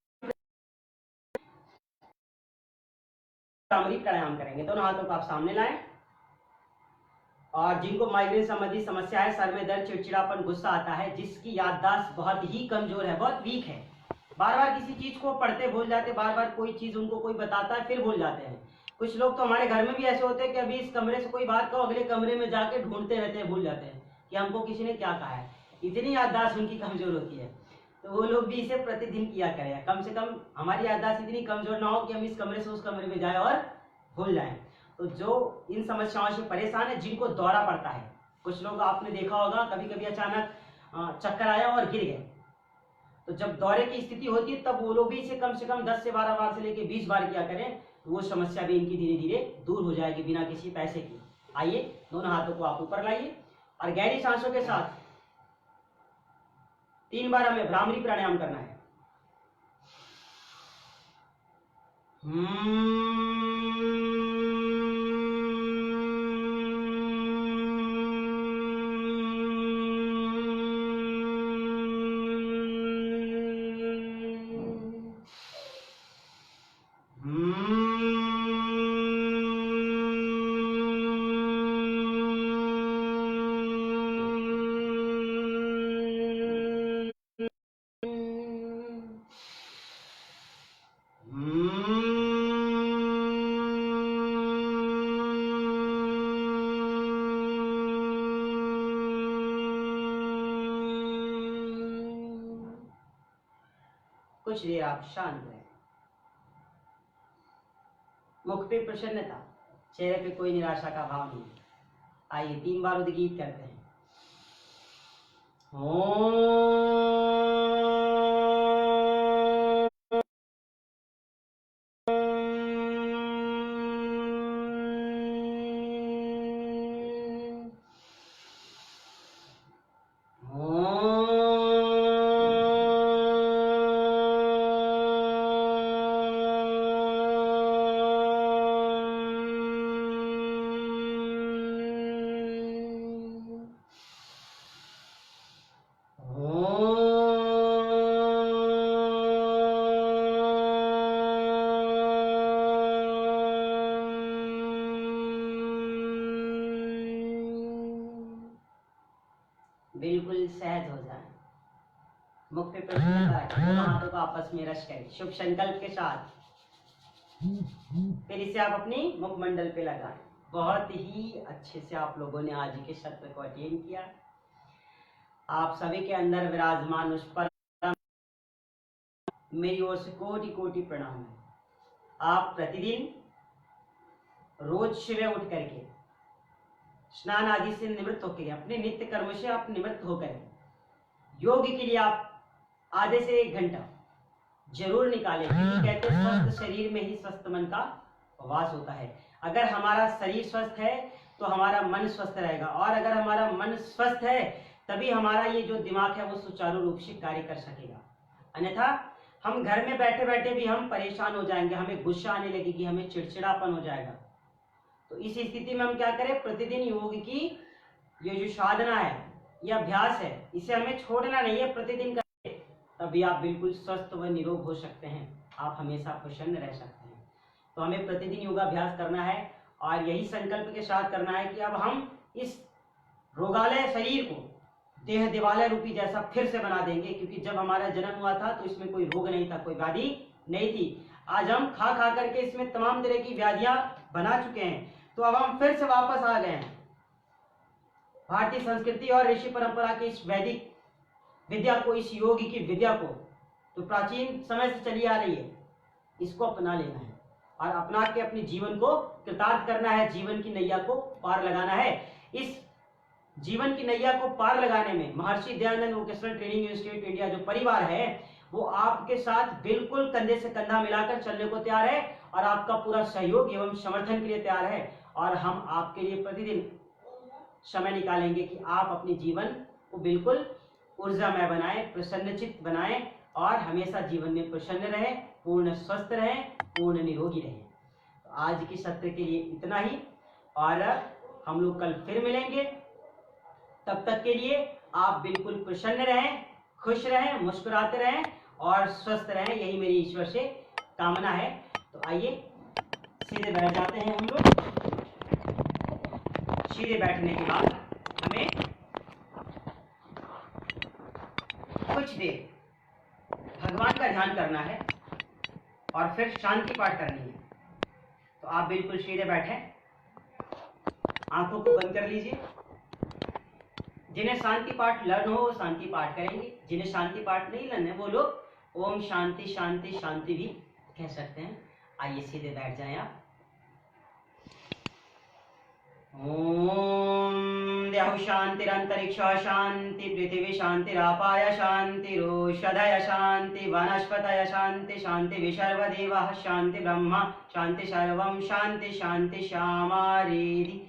भ्रामरी प्राणायाम करेंगे। दोनों हाथों को आप सामने लाएं, और जिनको माइग्रेन संबंधी समस्या है, सर में दर्द, चिड़चिड़ापन, गुस्सा आता है, जिसकी याददाश्त बहुत ही कमजोर है, बहुत वीक है, बार बार किसी चीज को पढ़ते भूल जाते, बार बार कोई चीज उनको कोई बताता है फिर भूल जाते हैं। कुछ लोग तो हमारे घर में भी ऐसे होते हैं कि अभी इस कमरे से कोई बात कहो, अगले कमरे में जाके ढूंढते रहते हैं, भूल जाते हैं कि हमको किसी ने क्या कहा है। इतनी याददाश्त उनकी कमजोर होती है। तो वो लोग भी इसे प्रतिदिन किया करें, कम से कम हमारी याददाश्त इतनी कमजोर ना हो कि हम इस कमरे से उस कमरे में जाए और भूल जाएं। तो जो इन समस्याओं से परेशान है, जिनको दौरा पड़ता है, कुछ लोग आपने देखा होगा कभी कभी अचानक चक्कर आया और गिर गए, तो जब दौरे की स्थिति होती है तब वो लोग भी इसे कम से कम 10 से 12 बार से लेकर 20 बार किया करें। तो वो समस्या भी इनकी धीरे धीरे दूर हो जाएगी बिना किसी पैसे की। आइए, दोनों हाथों को आप ऊपर लाइए और गहरी सांसों के साथ 3 बार हमें भ्रामरी प्राणायाम करना है। कुछ देर आप शांत रहें, मुख पे प्रसन्नता, चेहरे पे कोई निराशा का भाव नहीं। आइए 3 बार उद्गीत करते हैं। बिल्कुल सहज हो जाए, मुख पे प्रसन्नता रखें, दोनों हाथों को आपस में रश करें शुभ संकल्प के साथ। फिर इसे आप अपनी मुखमंडल पे लगाएं। बहुत ही अच्छे से आप लोगों ने आज के सत्र को अटेंड किया। आप सभी के अंदर विराजमान उस पर मेरी ओर से कोटि कोटि प्रणाम है। आप प्रतिदिन रोज सुबह उठ करके स्नान आदि से निवृत्त होकर अपने नित्य कर्म से आप निवृत्त होकर योग के लिए आप आधे से 1 घंटा जरूर निकालें, क्योंकि कहते हैं स्वस्थ शरीर में ही स्वस्थ मन का वास होता है। अगर हमारा शरीर स्वस्थ है तो हमारा मन स्वस्थ रहेगा, और अगर हमारा मन स्वस्थ है तभी हमारा ये जो दिमाग है वो सुचारू रूप से कार्य कर सकेगा। अन्यथा हम घर में बैठे बैठे भी हम परेशान हो जाएंगे, हमें गुस्सा आने लगेगी, हमें चिड़चिड़ापन हो जाएगा। तो इस स्थिति में हम क्या करें, प्रतिदिन योग की ये जो साधना है, ये अभ्यास है, इसे हमें छोड़ना नहीं है, प्रतिदिन करें, तभी आप बिल्कुल स्वस्थ व निरोग हो सकते हैं, आप हमेशा प्रसन्न रह सकते हैं। तो हमें प्रतिदिन योगाभ्यास करना है और यही संकल्प के साथ करना है कि अब हम इस रोगालय शरीर को देह दिवालय रूपी जैसा फिर से बना देंगे, क्योंकि जब हमारा जन्म हुआ था तो इसमें कोई रोग नहीं था, कोई व्याधि नहीं थी। आज हम खा खा करके इसमें तमाम तरह की व्याधियां बना चुके हैं, तो अब हम फिर से वापस आ गए हैं। भारतीय संस्कृति और ऋषि परंपरा की इस वैदिक विद्या को, इस योग की विद्या को तो प्राचीन समय से चली आ रही है, इसको अपना लेना है और अपना के अपने जीवन को कृतार्थ करना है, जीवन की नैया को पार लगाना है। इस जीवन की नैया को पार लगाने में Maharshi Dayanand vocational training institute India जो परिवार है वो आपके साथ बिल्कुल कंधे से कंधा मिलाकर चलने को तैयार है और आपका पूरा सहयोग एवं समर्थन के लिए तैयार है। और हम आपके लिए प्रतिदिन समय निकालेंगे कि आप अपने जीवन को बिल्कुल ऊर्जामय बनाएं, प्रसन्नचित्त बनाएं और हमेशा जीवन में प्रसन्न रहें, पूर्ण स्वस्थ रहें, पूर्ण निरोगी रहें। तो आज की सत्र के लिए इतना ही, और हम लोग कल फिर मिलेंगे। तब तक के लिए आप बिल्कुल प्रसन्न रहें, खुश रहें, मुस्कुराते रहें और स्वस्थ रहें, यही मेरी ईश्वर से कामना है। तो आइए सीधे बैठ जाते हैं हम लोग। सीधे बैठने के बाद हमें कुछ देर भगवान का ध्यान करना है और फिर शांति पाठ करनी है। तो आप बिल्कुल सीधे बैठें, आंखों को बंद कर लीजिए। जिन्हें शांति पाठ लर्न हो वो शांति पाठ करेंगे, जिन्हें शांति पाठ नहीं लर्न है वो लोग ओम शांति शांति शांति भी कह सकते हैं। आइए सीधे बैठ जाएं आप। ओम द्यौः शांतिरंतरिक्ष शांति, पृथिवी शांतिरापाय शांतिरोषधय शांति, वनस्पतय शांति शांति, विसर्वदेवाः शांति, ब्रह्मा शांति सर्वम शांति शांति श्यामारेधि।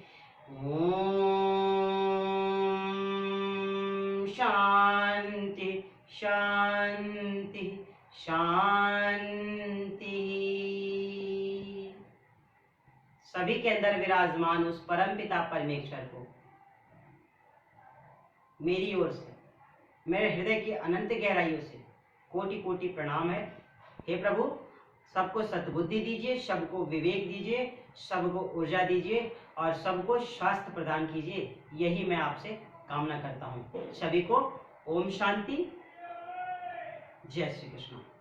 ओम शांति शांति शांति। सभी के अंदर विराजमान उस परम पिता परमेश्वर को मेरी ओर से, मेरे हृदय की अनंत गहराइयों से कोटि कोटि प्रणाम है। हे प्रभु, सबको सद्बुद्धि दीजिए, सबको विवेक दीजिए, सबको ऊर्जा दीजिए और सबको स्वास्थ्य प्रदान कीजिए। यही मैं आपसे कामना करता हूँ। सभी को ओम शांति। जय श्री कृष्ण।